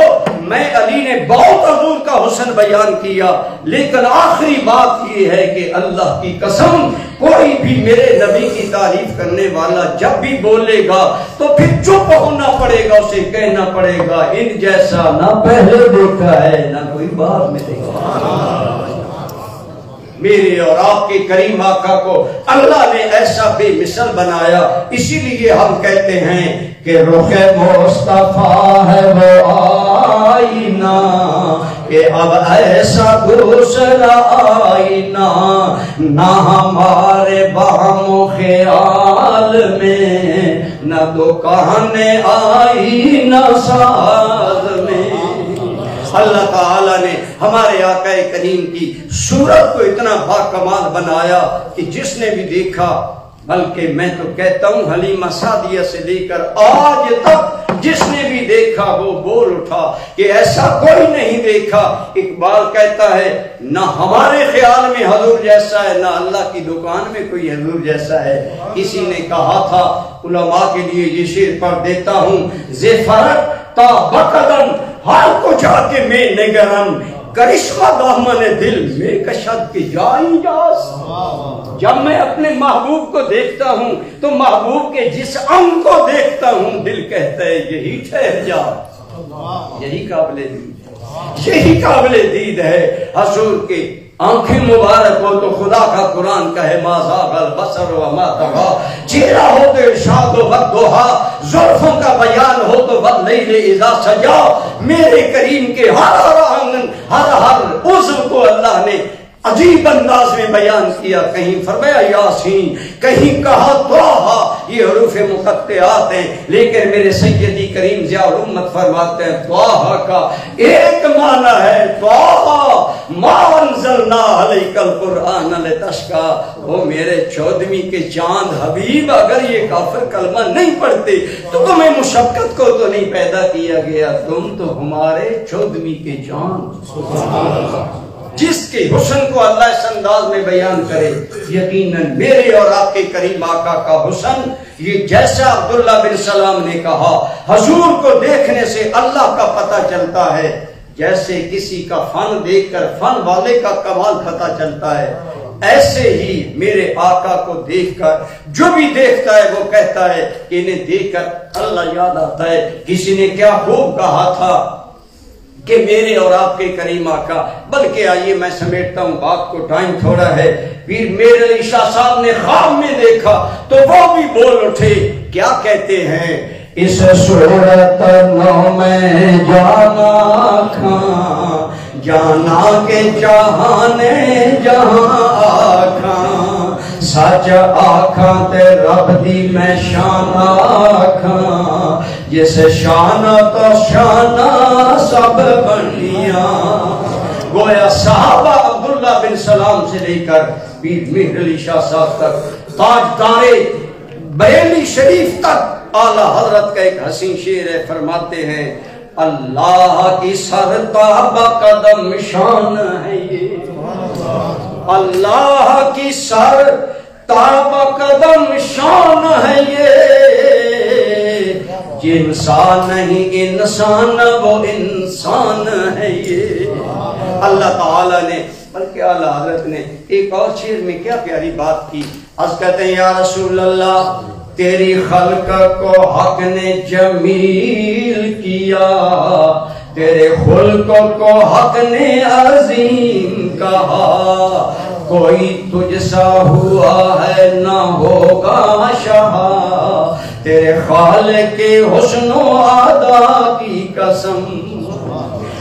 میں علی نے بہت حضور کا حسن بیان کیا، لیکن آخری بات یہ ہے کہ اللہ کی قسم کوئی بھی میرے نبی کی تعریف کرنے والا جب بھی بولے گا تو پھر چپ ہونا پڑے گا، اسے کہنا پڑے گا ان جیسا نہ پہلے دیکھا ہے نہ کوئی بعد میں دیکھا۔ میرے اور آپ کے کریم آقا کو اللہ نے ایسا بے مثل بنایا، اسی لیے ہم کہتے ہیں کہ رخ مصطفیٰ ہے وہ آئینہ، کہ اب ایسا دوسرا آئینہ نہ ہمارے بہم و خیال میں، نہ دکان آئینہ ساز میں۔ اللہ تعالیٰ نے ہمارے آقا کریم کی صورت کو اتنا باکمال بنایا کہ جس نے بھی دیکھا، بلکہ میں تو کہتا ہوں حلیمہ سعدیہ سے لے کر آج تک جس نے بھی دیکھا وہ بول اٹھا کہ ایسا کوئی نہیں دیکھا۔ اقبال کہتا ہے نہ ہمارے خیال میں حضور جیسا ہے، نہ اللہ کی دکان میں کوئی حضور جیسا ہے۔ کسی نے کہا تھا، علماء کے لیے یہ شعر پڑھ دیتا ہوں، زِ فرق تا بقدم ہر کو جا کے میں نگرم، کرشمہ دامن دل میں کشد کی جائی جاس۔ جب میں اپنے محبوب کو دیکھتا ہوں تو محبوب کے جس انگ کو دیکھتا ہوں دل کہتا ہے یہی ٹھہر جا، یہی قابل دید، یہی قابل دید ہے۔ حضور کے آنکھیں مبارک ہو تو خدا کا قرآن کہے ما زاغ البصر وما طغیٰ، چہرہ ہو تو ارشاد و والضحیٰ، زلفوں کا بیان ہو تو واللیل اذا سجا۔ میرے کریم کے ہر آنگن، ہر عضو کو اللہ نے عجیب انداز میں بیان کیا، کہیں فرمایا یاسین، کہیں کہا طٰہٰ، یہ حروف مقطعات ہیں، لیکن میرے سیدی کریم ضیاء الامت فرماتے ہیں طٰہٰ کا ایک معنی ہے طٰہٰ ما انزلنا علیک القرآن لتشقیٰ۔ وہ میرے 14ویں کے چاند حبیب، اگر یہ کافر کلمہ نہیں پڑھتے تو تمہیں مشقت کو تو نہیں پیدا کیا گیا، تم تو ہمارے 14ویں کے چاند۔ سبحان اللہ، جس کے حسن کو اللہ اس انداز میں بیان کرے، یقیناً میرے اور آپ کے کریم آقا کا حسن، یہ جیسا عبداللہ بن سلام نے کہا حضور کو دیکھنے سے اللہ کا پتہ چلتا ہے، جیسے کسی کا فن دیکھ کر فن والے کا کمال پتہ چلتا ہے، ایسے ہی میرے آقا کو دیکھ کر جو بھی دیکھتا ہے وہ کہتا ہے کہ انہیں دیکھ کر اللہ یاد آتا ہے۔ کسی نے کیا خوب کہا تھا کہ میرے اور آپ کے کریم آقا، بلکہ آئیے میں سمیٹتا ہوں بات کو، ٹائم تھوڑا ہے، پھر میرے علی شاہ صاحب نے خواب میں دیکھا تو وہ بھی بول اٹھے، کیا کہتے ہیں اس صورت نو میں جانا کھاں جانا کے جہانے جہاں آکھاں سچ آکھاں تے رب دی میں شان آکھاں جس شان تو شانہ سب بنیاں گویا صحابہ عبداللہ بن سلام سے لے کر پیر مہر علی شاہ صاحب تک تاجدار بریلی شریف تک اعلیٰ حضرت کا ایک حسین شعر ہے، فرماتے ہیں اللہ کی سرتاب قدم شان ہے یہ، اللہ کی سرتاب قدم شان ہے یہ، جنسان نہیں انسان وہ انسان ہے یہ۔ اللہ تعالیٰ نے بلکہ اعلیٰ حضرت نے ایک اور شعر میں کیا پیاری بات کی، از کہتے ہیں یا رسول اللہ تیری خلق کو حق نے جمیل کیا، تیرے خلق کو حق نے عظیم کہا، کوئی تجھ سا ہوا ہے نہ ہوگا شاہ، تیرے خالق کے حسن و ادا کی قسم۔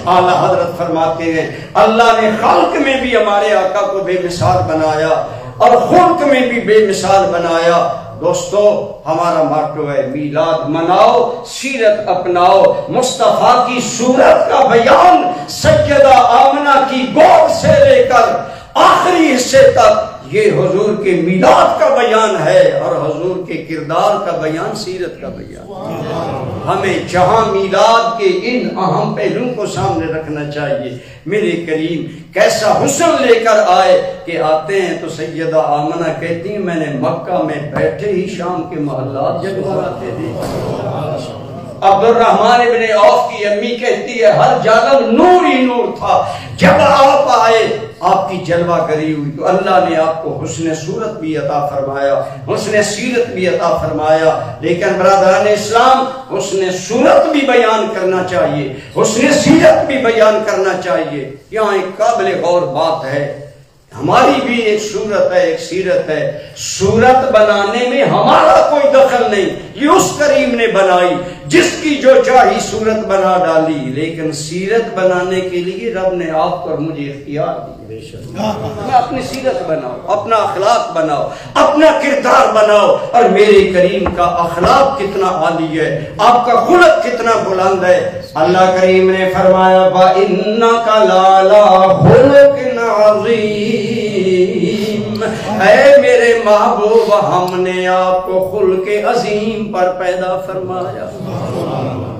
اعلیٰ حضرت فرماتے ہیں اللہ نے خلق میں بھی ہمارے آقا کو بے مثال بنایا اور خلق میں بھی بے مثال بنایا۔ دوستو ہمارا ماٹو ہے میلاد مناؤ، سیرت اپناؤ، مصطفیٰ کی صورت کا بیان سیدہ آمنہ کی گود سے لے کر آخری حصے تک یہ حضور کے میلاد کا بیان ہے اور حضور کے کردار کا بیان، سیرت کا بیان۔ ہمیں جہاں میلاد کے ان اہم پہلوؤں کو سامنے رکھنا چاہیے۔ میرے کریم کیسا حسن لے کر آئے کہ آتے ہیں تو سیدہ آمنہ کہتی ہیں میں نے مکہ میں بیٹھے ہی شام کے محلات جگمگاتے تھے۔ عبد الرحمن ابن عوف کی امی کہتی ہے ہر جانب نور ہی نور تھا، جب آپ آئے آپ کی جلوہ گری ہوئی تو اللہ نے آپ کو حسن صورت بھی عطا فرمایا، حسن سیرت بھی عطا فرمایا۔ لیکن برادران اسلام حسن صورت بھی بیان کرنا چاہیے، حسن سیرت بھی بیان کرنا چاہیے۔ یہاں ایک قابل غور بات ہے، ہماری بھی ایک صورت ہے، ایک سیرت ہے، صورت بنانے میں ہمارا کوئی دخل نہیں، یہ اس کریم نے بنائی جس کی جو چاہی صورت بنا ڈالی، لیکن سیرت بنانے کے لیے رب نے آپ کو اور مجھے اختیار دی۔ میں اپنی سیرت بناؤ، اپنا اخلاق بناؤ، اپنا کردار بناؤ، اور میرے کریم کا اخلاق کتنا عالی ہے، آپ کا خلق کتنا بلند ہے۔ اللہ کریم نے فرمایا وَإِنَّكَ لَعَلَىٰ خُلُقٍ عَظِيمٍ، اے میرے محبوب ہم نے آپ کو خلق عظیم پر پیدا فرمایا۔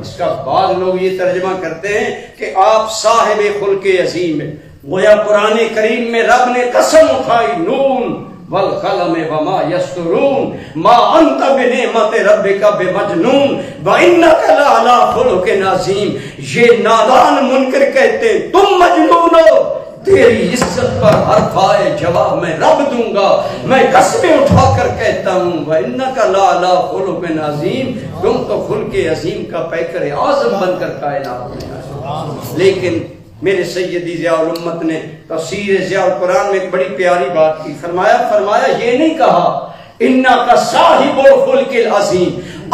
اس کا بعض لوگ یہ ترجمہ کرتے ہیں کہ آپ صاحب خلق عظیم ہیں۔ گویا قرآن کریم میں رب نے قسم اٹھائی نون والقلم وما یسطرون ما انت بنعمت ربک بمجنون وانک لعلی خلق عظیم۔ یہ نادان منکر کہتے تم مجنون ہو، تیری عزت پر حرف آئے جواب میں رب دوں گا۔ میں قسمیں اٹھا کر کہتا ہوں وانک لعلی خلق عظیم، تم تو خلق عظیم کا پیکر اعظم بن کر کائنات میں آئے۔ لیکن میرے سیدی ضیاء الامت نے تفسیر ضیاء القرآن میں ایک بڑی پیاری بات کی، فرمایا یہ نہیں کہا انکا صاحب الخلق العظیم،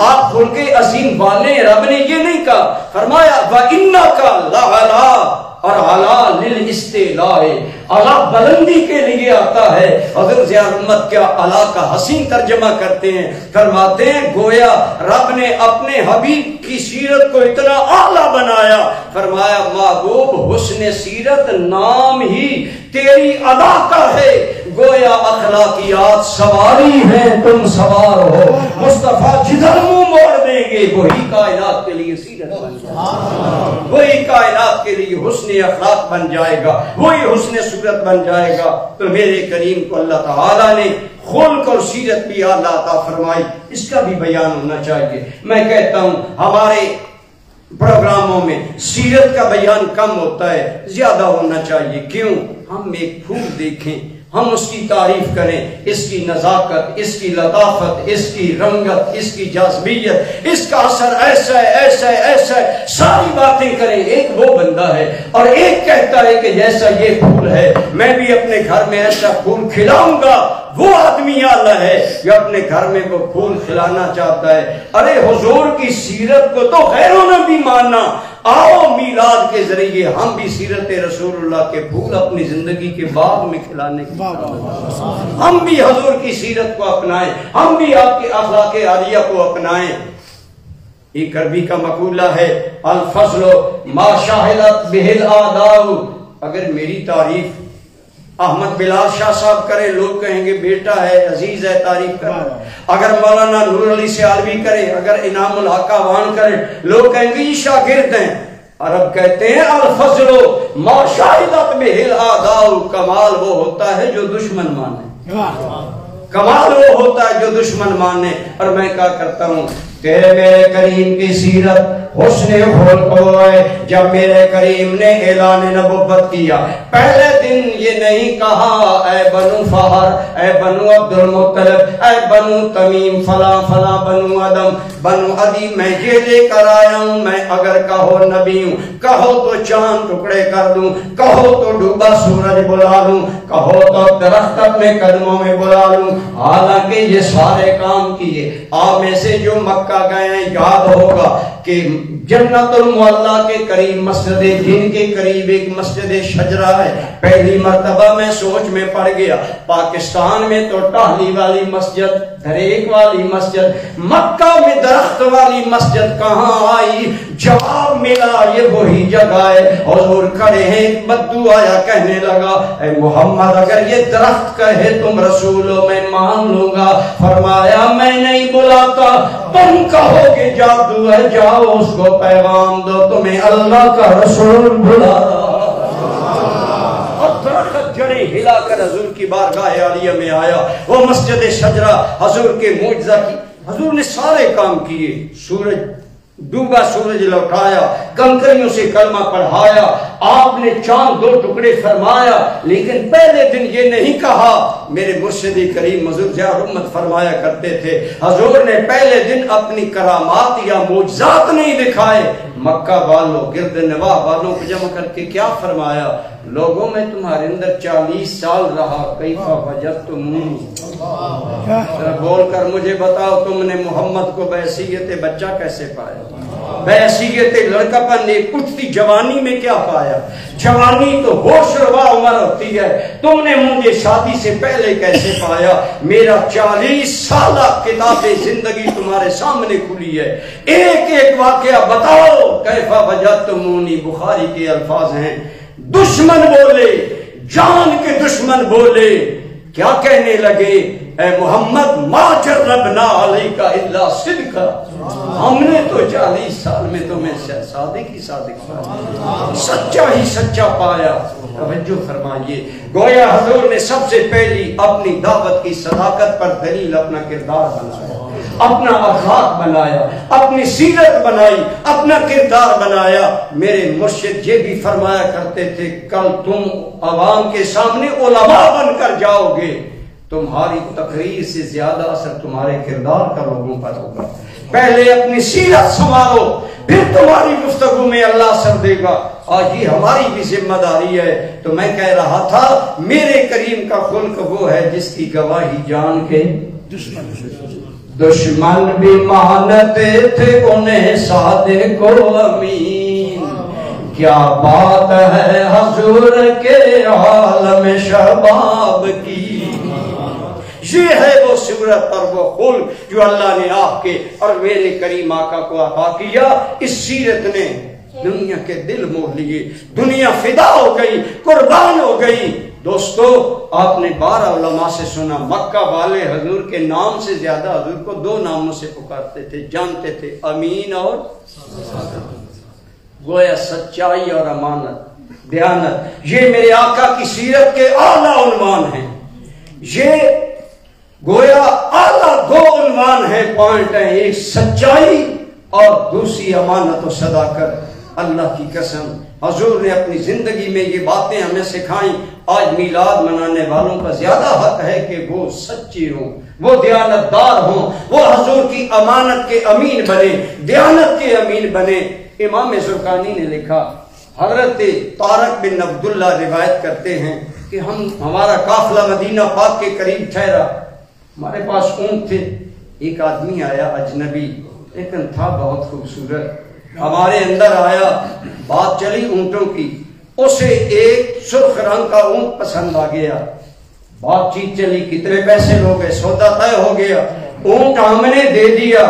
آپ خلق عظیم والے، رب نے یہ نہیں کہا، فرمایا وَإِنَّكَ لَعَلَىٰ، اور عَلَىٰ لِلْإِسْتِعْلَاءِ، عَلَىٰ بلندی کے لیے آتا ہے۔ حضرت ضیاء الامت کیا عَلَىٰ کا حسین ترجمہ کرتے ہیں، فرماتے ہیں گویا رب نے اپنے حبیب کی سیرت کو اتنا اعلیٰ بنایا، فرمایا محبوب حسن سیرت نام ہی تیری ادا کا ہے، گویا اخلاقیات سواری ہیں تم سوار ہو، مصطفیٰ جدھر منہ موڑ دیں گے وہی کائنات کے لیے سیرت بن جائے گا، وہی کائنات کے لیے حسن اخلاق بن جائے گا، وہی حسن صورت بن جائے گا۔ تو میرے کریم کو اللہ تعالیٰ نے خلق اور سیرت بھی اعلیٰ عطا فرمائی، اس کا بھی بیان ہونا چاہیے۔ میں کہتا ہوں ہمارے پروگراموں میں سیرت کا بیان کم ہوتا ہے، زیادہ ہونا چاہیے۔ کیوں؟ ہم ایک پھول دیکھیں، ہم اس کی تعریف کریں، اس کی نزاکت، اس کی لطافت، اس کی رنگت، اس کی جاذبیت، اس کا اثر ایسا ہے ایسا ہے ایسا ہے، ساری باتیں کریں۔ ایک وہ بندہ ہے اور ایک کہتا ہے کہ جیسا یہ پھول ہے میں بھی اپنے گھر میں ایسا پھول کھلاؤں گا۔ وہ آدمی اعلیٰ ہے جو اپنے گھر میں وہ پھول کھلانا چاہتا ہے۔ ارے حضور کی سیرت کو تو غیروں نے بھی ماننا، آؤ میلاد کے ذریعے ہم بھی سیرت رسول اللہ کے پھول اپنی زندگی کے باغ میں کھلانے کی، ہم بھی حضور کی سیرت کو اپنائیں، ہم بھی آپ کے اخلاق عالیہ کو اپنائیں۔ ایک عربی کا مقولہ ہے الفضل ما شاہدت بہ الاعداء، اگر میری تعریف احمد بلال شاہ صاحب کرے لوگ کہیں گے بیٹا ہے، عزیز ہے، تعریف کرے۔ اگر مولانا نور علی سیالوی کرے، اگر انعام الحق وان کرے لوگ کہیں گے یہ شاگرد ہیں۔ عرب کہتے ہیں الفضل ما شاہدت بہ الاعداء، کمال وہ ہوتا ہے جو دشمن مانے، کمال وہ ہوتا ہے جو دشمن مانے۔ اور میں کیا کرتا ہوں، تیرے میرے کریم کی سیرت حسن خلق ہوئے جب میرے کریم نے اعلان نبوت کیا، پہلے دن یہ نہیں کہا اے بنو فہر، اے بنو عبد المطلب، اے بنو تمیم، فلاں فلاں بنو عدم، بنو عدی، میں یہ لے کر آیا ہوں، میں اگر کہو نبی ہوں، کہو تو چاند ٹکڑے کر دوں، کہو تو ڈوبا سورج بلا لوں، کہو تو درخت اپنے قدموں میں بلا لوں۔ حالانکہ یہ سارے کام کیے۔ آپ میں سے جو مکہ گئے ہیں یاد ہوگا کہ جنت المعلا کے قریب مسجد جن کے قریب ایک مسجد شجرہ ہے۔ پہلی مرتبہ میں سوچ میں پڑ گیا، پاکستان میں تو ٹہلی والی مسجد، دریک والی مسجد، مکہ میں درخت والی مسجد کہاں آئی؟ جواب ملا یہ وہی جگہ ہے۔ حضور کھڑے ہیں، ایک بدو آیا کہنے لگا اے محمد اگر یہ درخت کہے تم رسول ہو میں مان لوں گا۔ فرمایا میں نہیں بلاتا، تم کہو گے جادو ہے، جاؤ اس کو پیغام دو تمہیں اللہ کا رسول بلا رہا۔ اور درخت جڑیں ہلا کر حضور کی بارگاہ عالیہ میں آیا۔ وہ مسجد شجرہ حضور کے معجزہ کی، حضور نے سارے کام کیے، سورج ڈوبا سورج لوٹایا، کنکریوں سے کلمہ پڑھایا، آپ نے چاند دو ٹکڑے فرمایا، لیکن پہلے دن یہ نہیں کہا۔ میرے مرشد کریم حضور ضیاء الامت فرمایا کرتے تھے حضور نے پہلے دن اپنی کرامات یا معجزات نہیں دکھائے۔ مکہ والوں، گرد نواح والوں کو جمع کر کے کیا فرمایا؟ لوگوں میں تمہارے اندر 40 سال رہا، کیف وجدتمونی، ذرا بول کر مجھے بتاؤ تم نے محمد کو بحیثیت بچہ کیسے پایا؟ بحیثیت لڑکا پن کچھ جوانی میں کیا پایا؟ جوانی تو ہوش روا عمر ہوتی ہے، تم نے مجھے شادی سے پہلے کیسے پایا؟ میرا 40 سالہ کتاب زندگی تمہارے سامنے کھلی ہے، ایک ایک واقعہ بتاؤ۔ کیف وجدتمونی بخاری کے الفاظ ہیں، دشمن بولے، جان کے دشمن بولے، کیا کہنے لگے؟ اے محمد ما جربنا علیک الا صدقا، ہم نے تو 40 سال میں تمہیں صادق ہی صادق پایا، سچا ہی سچا پایا۔ توجہ فرمائیے، گویا حضور نے سب سے پہلی اپنی دعوت کی صداقت پر دلیل اپنا کردار بنایا، اپنا اخلاق بنایا، اپنی سیرت بنائی، اپنا کردار بنایا۔ میرے مرشد یہ بھی فرمایا کرتے تھے کل تم عوام کے سامنے علماء بن کر جاؤ گے، تمہاری تقریر سے زیادہ اثر تمہارے کردار کا لوگوں پر ہوگا۔ پہلے اپنی سیرت سنوارو، پھر تمہاری گفتگو میں اللہ اثر دے گا۔ آج یہ ہماری بھی ذمہ داری ہے۔ تو میں کہہ رہا تھا میرے کریم کا خلق وہ ہے جس کی گواہی جان کے دشمن بھی مانتے تھے انہیں صادق و امین۔ کیا بات ہے حضور کے عالم شباب کی، یہ ہے وہ صورت اور وہ خلق جو اللہ نے آپ کے اور میرے کریم آقا کو عطا کیا۔ اس سیرت نے دنیا کے دل موہ لیے، دنیا فدا ہو گئی، قربان ہو گئی۔ دوستو آپ نے 12 علماء سے سنا، مکہ والے حضور کے نام سے زیادہ حضور کو 2 ناموں سے پکارتے تھے، جانتے تھے، امین اور گویا سچائی اور امانت، دیانت، یہ میرے آقا کی سیرت کے اعلیٰ عنوان ہیں۔ یہ گویا اعلیٰ 2 عنوان ہیں، پوائنٹ ہیں، ایک سچائی اور دوسری امانت و صداقت۔ اللہ کی قسم حضور نے اپنی زندگی میں یہ باتیں ہمیں سکھائیں. آج میلاد منانے والوں کا زیادہ حق ہے کہ وہ سچے ہوں، وہ دیانتدار ہوں، وہ حضور کی امانت کے امین بنے، دیانت کے امین بنے. امام زرقانی نے لکھا، حضرت طارق بن عبداللہ روایت کرتے ہیں کہ ہمارا قافلہ مدینہ پاک کے قریب ٹھہرا، ہمارے پاس اونٹ تھے. ایک آدمی آیا اجنبی لیکن تھا بہت خوبصورت، ہمارے اندر آیا، بات چلی اونٹوں کی. اسے ایک سرخ رنگ کا اونٹ پسند آ گیا، بات چیت چلی، کتنے پیسے لو گے، سودا طے ہو گیا، اونٹ ہم نے دے دیا.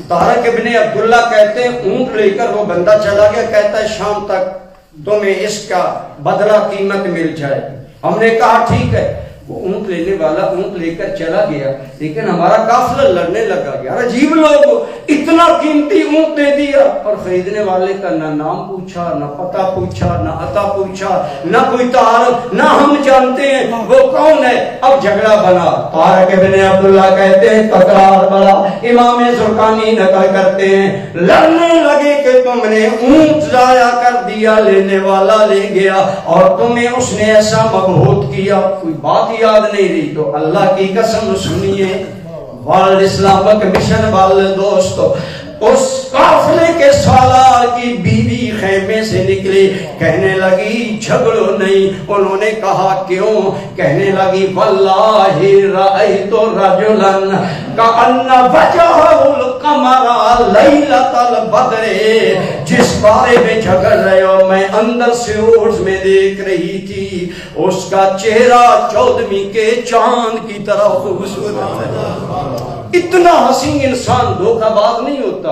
طارق ابن عبداللہ کہتے ہیں اونٹ لے کر وہ بندہ چلا گیا، کہتا ہے شام تک تمہیں اس کا بدلہ قیمت مل جائے. ہم نے کہا ٹھیک ہے. وہ اونٹ لینے والا اونٹ لے کر چلا گیا، لیکن ہمارا قافلہ لڑنے لگا. یار عجیب لوگ، اتنا قیمتی اونٹ دے دیا اور خریدنے والے کا نہ نام پوچھا، نہ پتہ پوچھا، نہ عطا پوچھا، نہ کوئی تعارف، نہ ہم جانتے ہیں وہ کون ہے. اب جھگڑا بنا. طارق ابن عبداللہ کہتے ہیں تکرار بڑا. امام زرقانی نقل کرتے ہیں لڑنے لگے کہ تم نے اونٹ ضائع کر دیا، لینے والا لے گیا اور تمہیں اس نے ایسا مبہوت کیا. کوئی بات یاد نہیں رہی تو اللہ کی قسم سنیے، ورلڈ اسلامک مشن والے دوستو، اس قافلے کے سالار کی بیوی خیمے سے نکلی، کہنے لگی جھگڑو نہیں. انہوں نے کہا کیوں؟ کہنے لگی واللہ رأیت رجلا کأن وجہہ القمر لیلۃ البدر. جس بارے میں جھگڑ رہے ہو میں اندر سے اوج میں دیکھ رہی تھی، اس کا چہرہ 14ویں کے چاند کی طرح خوبصورت ہے. اتنا حسین انسان دھوکہ باز نہیں ہوتا.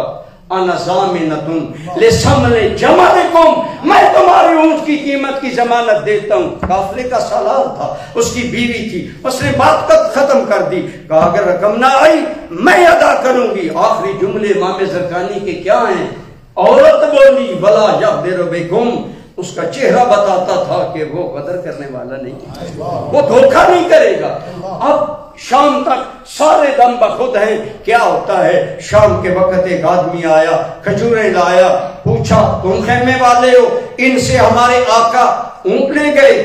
انا ضامنۃ لثمن جملکم، میں تمہاری اونٹ کی قیمت کی ضمانت دیتا ہوں. قافلے کا سالار تھا، اس کی بیوی تھی، اس نے بات ختم کر دی. کہا اگر رقم نہ آئی میں ادا کروں گی. آخری جملے امام زرقانی کے کیا ہیں؟ عورت بولی ولا یغدر بکم. اس کا چہرہ بتاتا تھا کہ وہ غدر کرنے والا نہیں، وہ دھوکہ نہیں کرے گا. اب شام تک سارے دم بخود ہیں. کیا ہوتا ہے؟ شام کے وقت ایک آدمی آیا، کھجوریں لایا، پوچھا تم خیمے والے ہو؟ ان سے ہمارے آقا اونٹ لے گئے.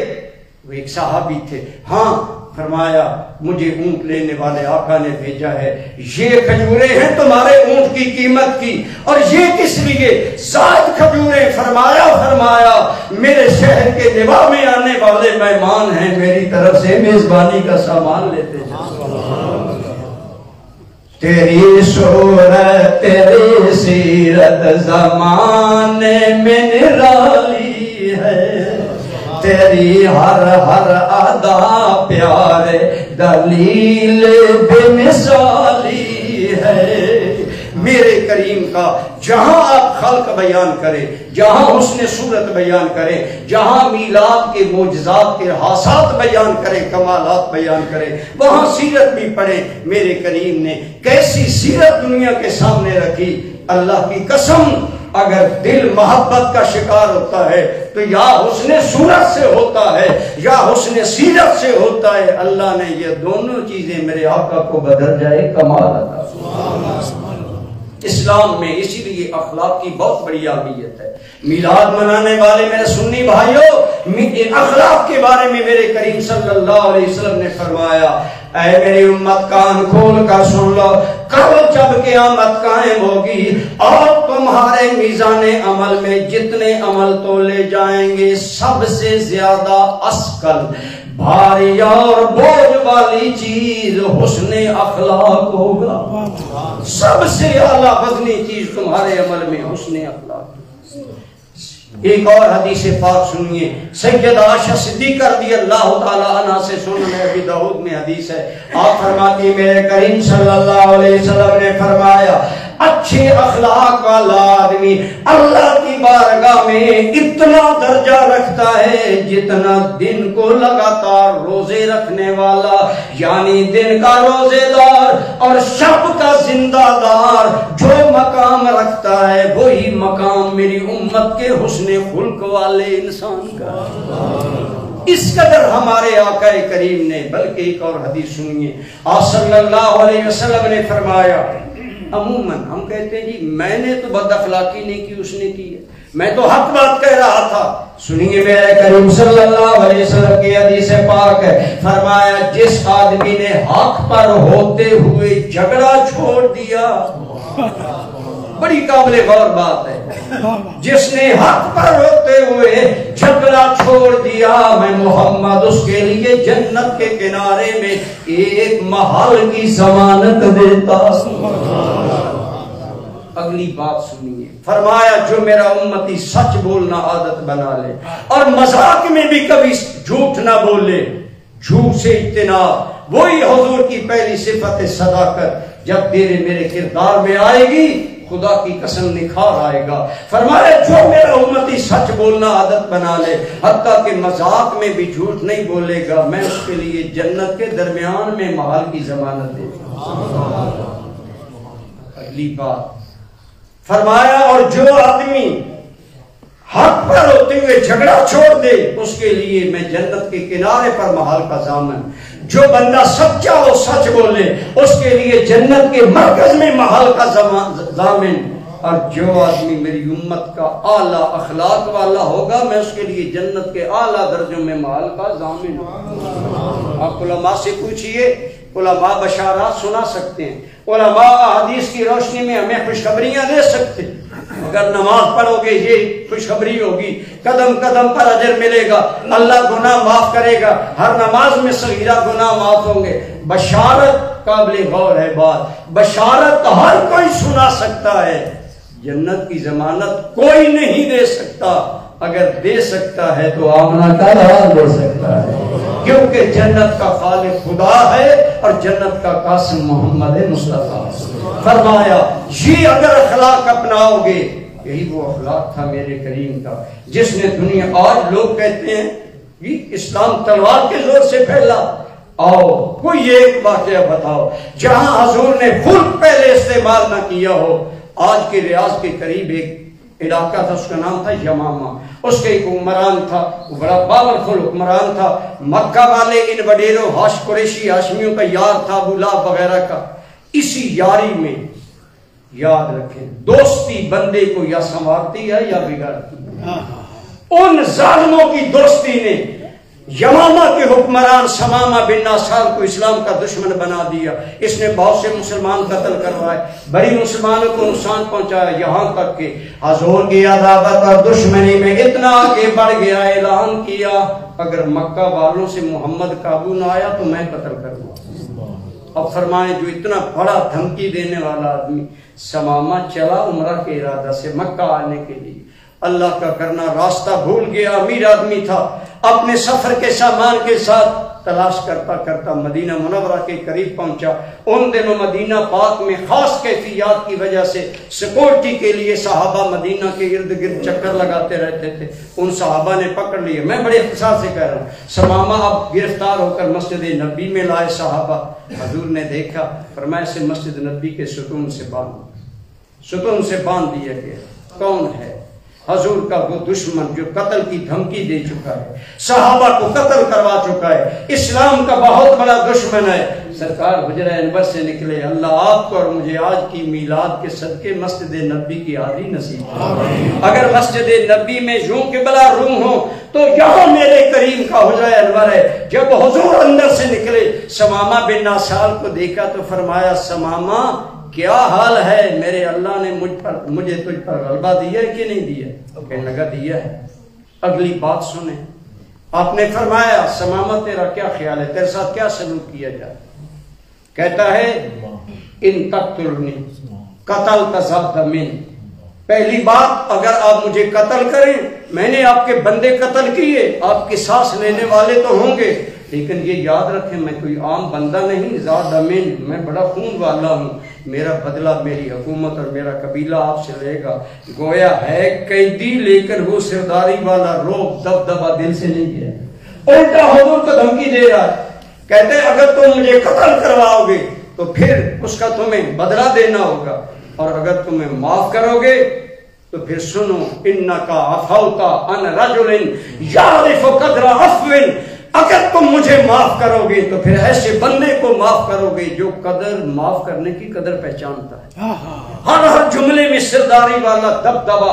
وہ ایک صحابی تھے. ہاں. فرمایا مجھے اونٹ لینے والے آقا نے بھیجا ہے، یہ کھجوریں ہیں تمہارے اونٹ کی قیمت کی. اور یہ کس لیے؟ زائد کھجوریں. فرمایا میرے شہر کے نواح میں آنے والے مہمان ہیں، میری طرف سے میزبانی کا سامان لیتے ہیں. تیری صورت تیری سیرت زمانے میں نرالی ہے، تیری ہر ادا پیارے دلیل بے مثالی ہے. میرے کریم کا جہاں آپ خلق بیان کریں، جہاں حسن صورت بیان کریں، جہاں میلاد کے معجزات کے حادثات بیان کریں، کمالات بیان کریں، وہاں سیرت بھی پڑھیں. میرے کریم نے کیسی سیرت دنیا کے سامنے رکھی. اللہ کی قسم اگر دل محبت کا شکار ہوتا ہے تو یا حسن صورت سے ہوتا ہے یا حسن سیرت سے ہوتا ہے. اللہ نے یہ دونوں چیزیں میرے آقا کو بدل جائے. کمال عطا اسلام میں. اسی لیے اخلاق کی بہت بڑی اہمیت ہے. میلاد منانے والے میرے سنی بھائیوں، اخلاق کے بارے میں میرے کریم صلی اللہ علیہ وسلم نے فرمایا اے میری امت کان کھول کر سن لو، کل جب قیامت قائم ہوگی اور تمہارے میزان عمل میں جتنے عمل تولے جائیں گے سب سے زیادہ اسقل، بھاری اور بوجھ والی چیز حسن اخلاق ہوگا. سب سے اعلیٰ وزنی چیز تمہارے عمل میں حسن اخلاق. ایک اور حدیث پاک سنیے، سیدہ عائشہ صدیقہ رضی اللہ تعالی عنہ سے سنن ابی داؤد میں حدیث ہے. آپ فرماتی میرے کریم صلی اللہ علیہ وسلم نے فرمایا اچھے اخلاق والا آدمی اللہ کی بارگاہ میں اتنا درجہ رکھتا ہے جتنا دن کو لگاتار روزے رکھنے والا، یعنی دن کا روزے دار اور شب کا زندہ دار جو مقام رکھتا ہے وہی مقام میری امت کے حسن خلق والے انسان کا. اس قدر ہمارے آقا کریم نے. بلکہ ایک اور حدیث سنیے، آپ صلی اللہ علیہ وسلم نے فرمایا عموماً ہم کہتے ہیں جی میں نے تو بد اخلاقی نہیں کی، اس نے کی ہے. میں تو حق بات کہہ رہا تھا. سنیے میرے کریم صلی اللہ علیہ وسلم کی حدیث پاک ہے, فرمایا جس آدمی نے حق پر ہوتے ہوئے جھگڑا چھوڑ دیا, بڑی قابل غور بات ہے, جس نے حق پر ہوتے ہوئے جھگڑا چھوڑ دیا, میں محمد اس کے لیے جنت کے کنارے میں ایک محل کی ضمانت دیتا. اگلی بات سنیے, فرمایا جو میرا امتی سچ بولنا عادت بنا لے اور مذاق میں بھی کبھی جھوٹ نہ بولے, جھوٹ سے اجتناب, وہی حضور کی پہلی صفت صداقت جب تیرے میرے کردار میں آئے گی خدا کی قسم نکھار آئے گا. فرمایا جو میرا امتی سچ بولنا عادت بنا لے, حتیٰ کہ مذاق میں بھی جھوٹ نہیں بولے گا, میں اس کے لیے جنت کے درمیان میں محل کی ضمانت دیتا ہوں. اگلی بات فرمایا اور جو آدمی حق پر ہوتے ہوئے جھگڑا چھوڑ دے اس کے لیے میں جنت کے کنارے پر محل کا ضامن. جو بندہ سچا ہو سچ بولے اس کے لیے جنت کے مرکز میں محل کا ضامن. اور جو آدمی میری امت کا اعلیٰ اخلاق والا ہوگا میں اس کے لیے جنت کے اعلیٰ درجوں میں محل کا ضامن. آپ علماء سے پوچھئے, علماء بشارات سنا سکتے ہیں, علماء حدیث کی روشنی میں ہمیں خوشخبریاں دے سکتے. اگر نماز پڑھو گے یہ خوشخبری ہوگی, قدم قدم پر اجر ملے گا, اللہ گناہ معاف کرے گا, ہر نماز میں صغیرہ گناہ معاف ہوں گے. بشارت قابل غور ہے بات, بشارت ہر کوئی سنا سکتا ہے, جنت کی ضمانت کوئی نہیں دے سکتا. اگر دے سکتا ہے تو آمنہ کا لحاظ دے سکتا ہے, کیونکہ جنت کا خالق خدا ہے اور جنت کا قاسم محمد مصطفیٰ. فرمایا یہ اگر اخلاق اپناؤ گے, یہی وہ اخلاق تھا میرے کریم کا جس نے دنیا, آج لوگ کہتے ہیں یہ اسلام تلوار کے زور سے پھیلا. آؤ کوئی ایک واقعہ بتاؤ جہاں حضور نے خود پہلے استعمال نہ کیا ہو. آج کے ریاض کے قریب ایک علاقہ تھا, اس کا نام تھا یمامہ. اس کے ایک حکمران تھا, وہ بڑا پاورفل حکمران تھا. مکہ والے ان وڈیروں قریشی ہاشمیوں کا یار تھا, ابو لہب وغیرہ کا. اسی یاری میں یاد رکھیں دوستی بندے کو یا سنوارتی ہے یا بگاڑتی ہے. ان ظالموں کی دوستی نے یمامہ کے حکمران سمامہ بن ناسال کو اسلام کا دشمن بنا دیا. اس نے بہت سے مسلمان قتل کروائے, بڑی مسلمانوں کو نقصان پہنچایا, یہاں تک کہ حضور کی عداوت اور دشمنی میں اتنا آگے بڑھ گیا, اعلان کیا اگر مکہ والوں سے محمد قابو نہ آیا تو میں قتل کروں گا. اب فرمائیں جو اتنا بڑا دھمکی دینے والا آدمی سمامہ چلا عمرہ کے ارادہ سے مکہ آنے کے لیے, اللہ کا کرنا راستہ بھول گیا, امیر آدمی تھا, اپنے سفر کے سامان کے ساتھ تلاش کرتا کرتا مدینہ منورہ کے قریب پہنچا. ان دنوں مدینہ پاک میں خاص کیفیات کی وجہ سے سیکورٹی کے لیے صحابہ مدینہ کے ارد گرد چکر لگاتے رہتے تھے. ان صحابہ نے پکڑ لیے, میں بڑے اختصار سے کہہ رہا ہوں, سمامہ اب گرفتار ہو کر مسجد نبی میں لائے صحابہ. حضور نے دیکھا, فرمایا سے مسجد نبی کے ستون سے باندھ دیا گیا. کون ہے؟ حضور کا وہ دشمن جو قتل کی دھمکی دے چکا ہے, صحابہ کو قتل کروا چکا ہے, اسلام کا بہت بڑا دشمن ہے. سرکار حجرہ انور سے نکلے, اللہ آپ کو اور مجھے آج کی میلاد کے صدقے مسجد نبی کی حاضری نصیب کرے. اگر مسجد نبی میں یوں کہ بلا روم ہو تو یہاں میرے کریم کا حجرہ انور ہے. جب حضور اندر سے نکلے, سمامہ بن ناسال کو دیکھا تو فرمایا سمامہ کیا حال ہے, میرے اللہ نے مجھے تجھ پر غلبہ دیا ہے کہ نہیں دیا؟ کہنے لگا دیا ہے. اگلی بات سنیں, آپ نے فرمایا سمامہ تیرا کیا خیال ہے, تیرے ساتھ کیا سلوک کیا جائے؟ کہتا ہے ان تقتلنی قتلت ذات من. پہلی بات اگر آپ مجھے قتل کریں, میں نے آپ کے بندے قتل کیے, آپ کے سانس لینے والے تو ہوں گے, لیکن یہ یاد رکھیں میں کوئی عام بندہ نہیں, ذات من, میں بڑا خون والا ہوں, میرا بدلہ میری حکومت اور میرا قبیلہ آپ سے لے گا. گویا ہے قیدی لیکن وہ سرداری والا روب دبدبا دل سے نہیں گیا, الٹا حضور کو دھمکی دے رہا ہے. کہتے ہیں اگر تم مجھے قتل کرواؤ گے تو پھر اس کا تمہیں بدلہ دینا ہوگا, اور اگر تمہیں معاف کرو گے تو پھر سنو انکا عفوتا عن رجل یعرف قدر عفو, اگر تم مجھے معاف کرو گے تو پھر ایسے بندے کو معاف کرو گے جو قدر معاف کرنے کی قدر پہچانتا ہے. ہر جملے میں سرداری والا دبدبا,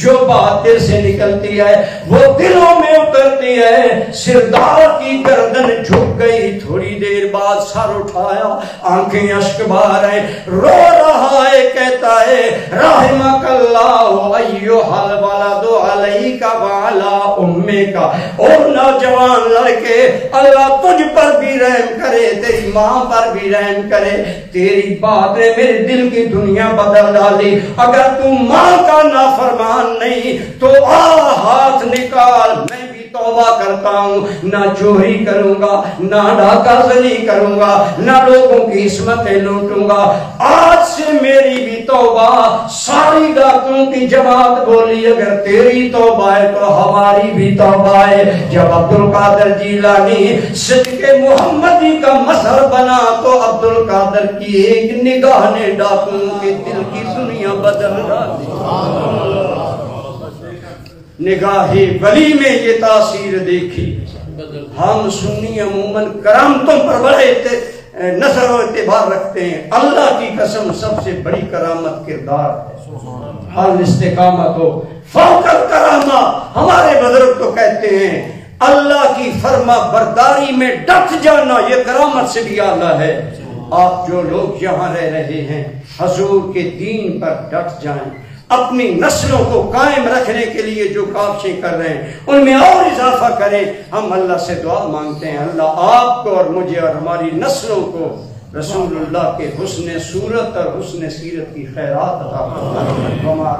جو بات دل سے نکلتی ہے وہ دلوں میں اترتی ہے۔ سردار کی گردن جھک گئی، تھوڑی دیر بعد سر اٹھایا، آنکھیں اشک بہا رہے، رو رہا ہے، کہتا ہے رحمک اللہ ایھا الولد علیک وعلی امیک، اور نوجوان لڑکے اللہ تجھ پر بھی رحم کرے، تیری ماں پر بھی رحم کرے، تیری بات نے میرے دل کی دنیا بدل ڈالی، اگر تو ماں کا نافرمان نہیں تو آ ہاتھ نکال، میں بھی توبہ کرتا ہوں، نہ چوری کروں گا، نہ ڈاکہ زنی کروں گا، نہ لوگوں کی عصمتیں لوٹوں گا، آج سے میری بھی توبہ۔ ساری ڈاکوں کی جماعت بولی اگر تیری توبہ ہے تو ہماری بھی توبہ ہے۔ جب عبد القادر جیلانی صدق محمدی کا مظہر بنا تو عبد القادر کی ایک نگاہ نے ڈاکوں کے دل کی دنیا بدل ڈالی۔ نگاہ ولی میں یہ تاثیر دیکھی۔ ہم سنی عموماً کرامتوں پر بڑے نظر و اعتبار رکھتے ہیں، اللہ کی قسم سب سے بڑی کرامت کردار ہے۔ الاستقامت فوق الکرامہ، ہمارے بزرگ تو کہتے ہیں اللہ کی فرما برداری میں ڈٹ جانا یہ کرامت سے بھی اعلیٰ ہے۔ آپ جو لوگ یہاں رہ رہے ہیں حضور کے دین پر ڈٹ جائیں، اپنی نسلوں کو قائم رکھنے کے لیے جو کاوشیں کر رہے ہیں ان میں اور اضافہ کریں۔ ہم اللہ سے دعا مانگتے ہیں اللہ آپ کو اور مجھے اور ہماری نسلوں کو رسول اللہ کے حسن صورت اور حسن سیرت کی خیرات عطا فرمائے۔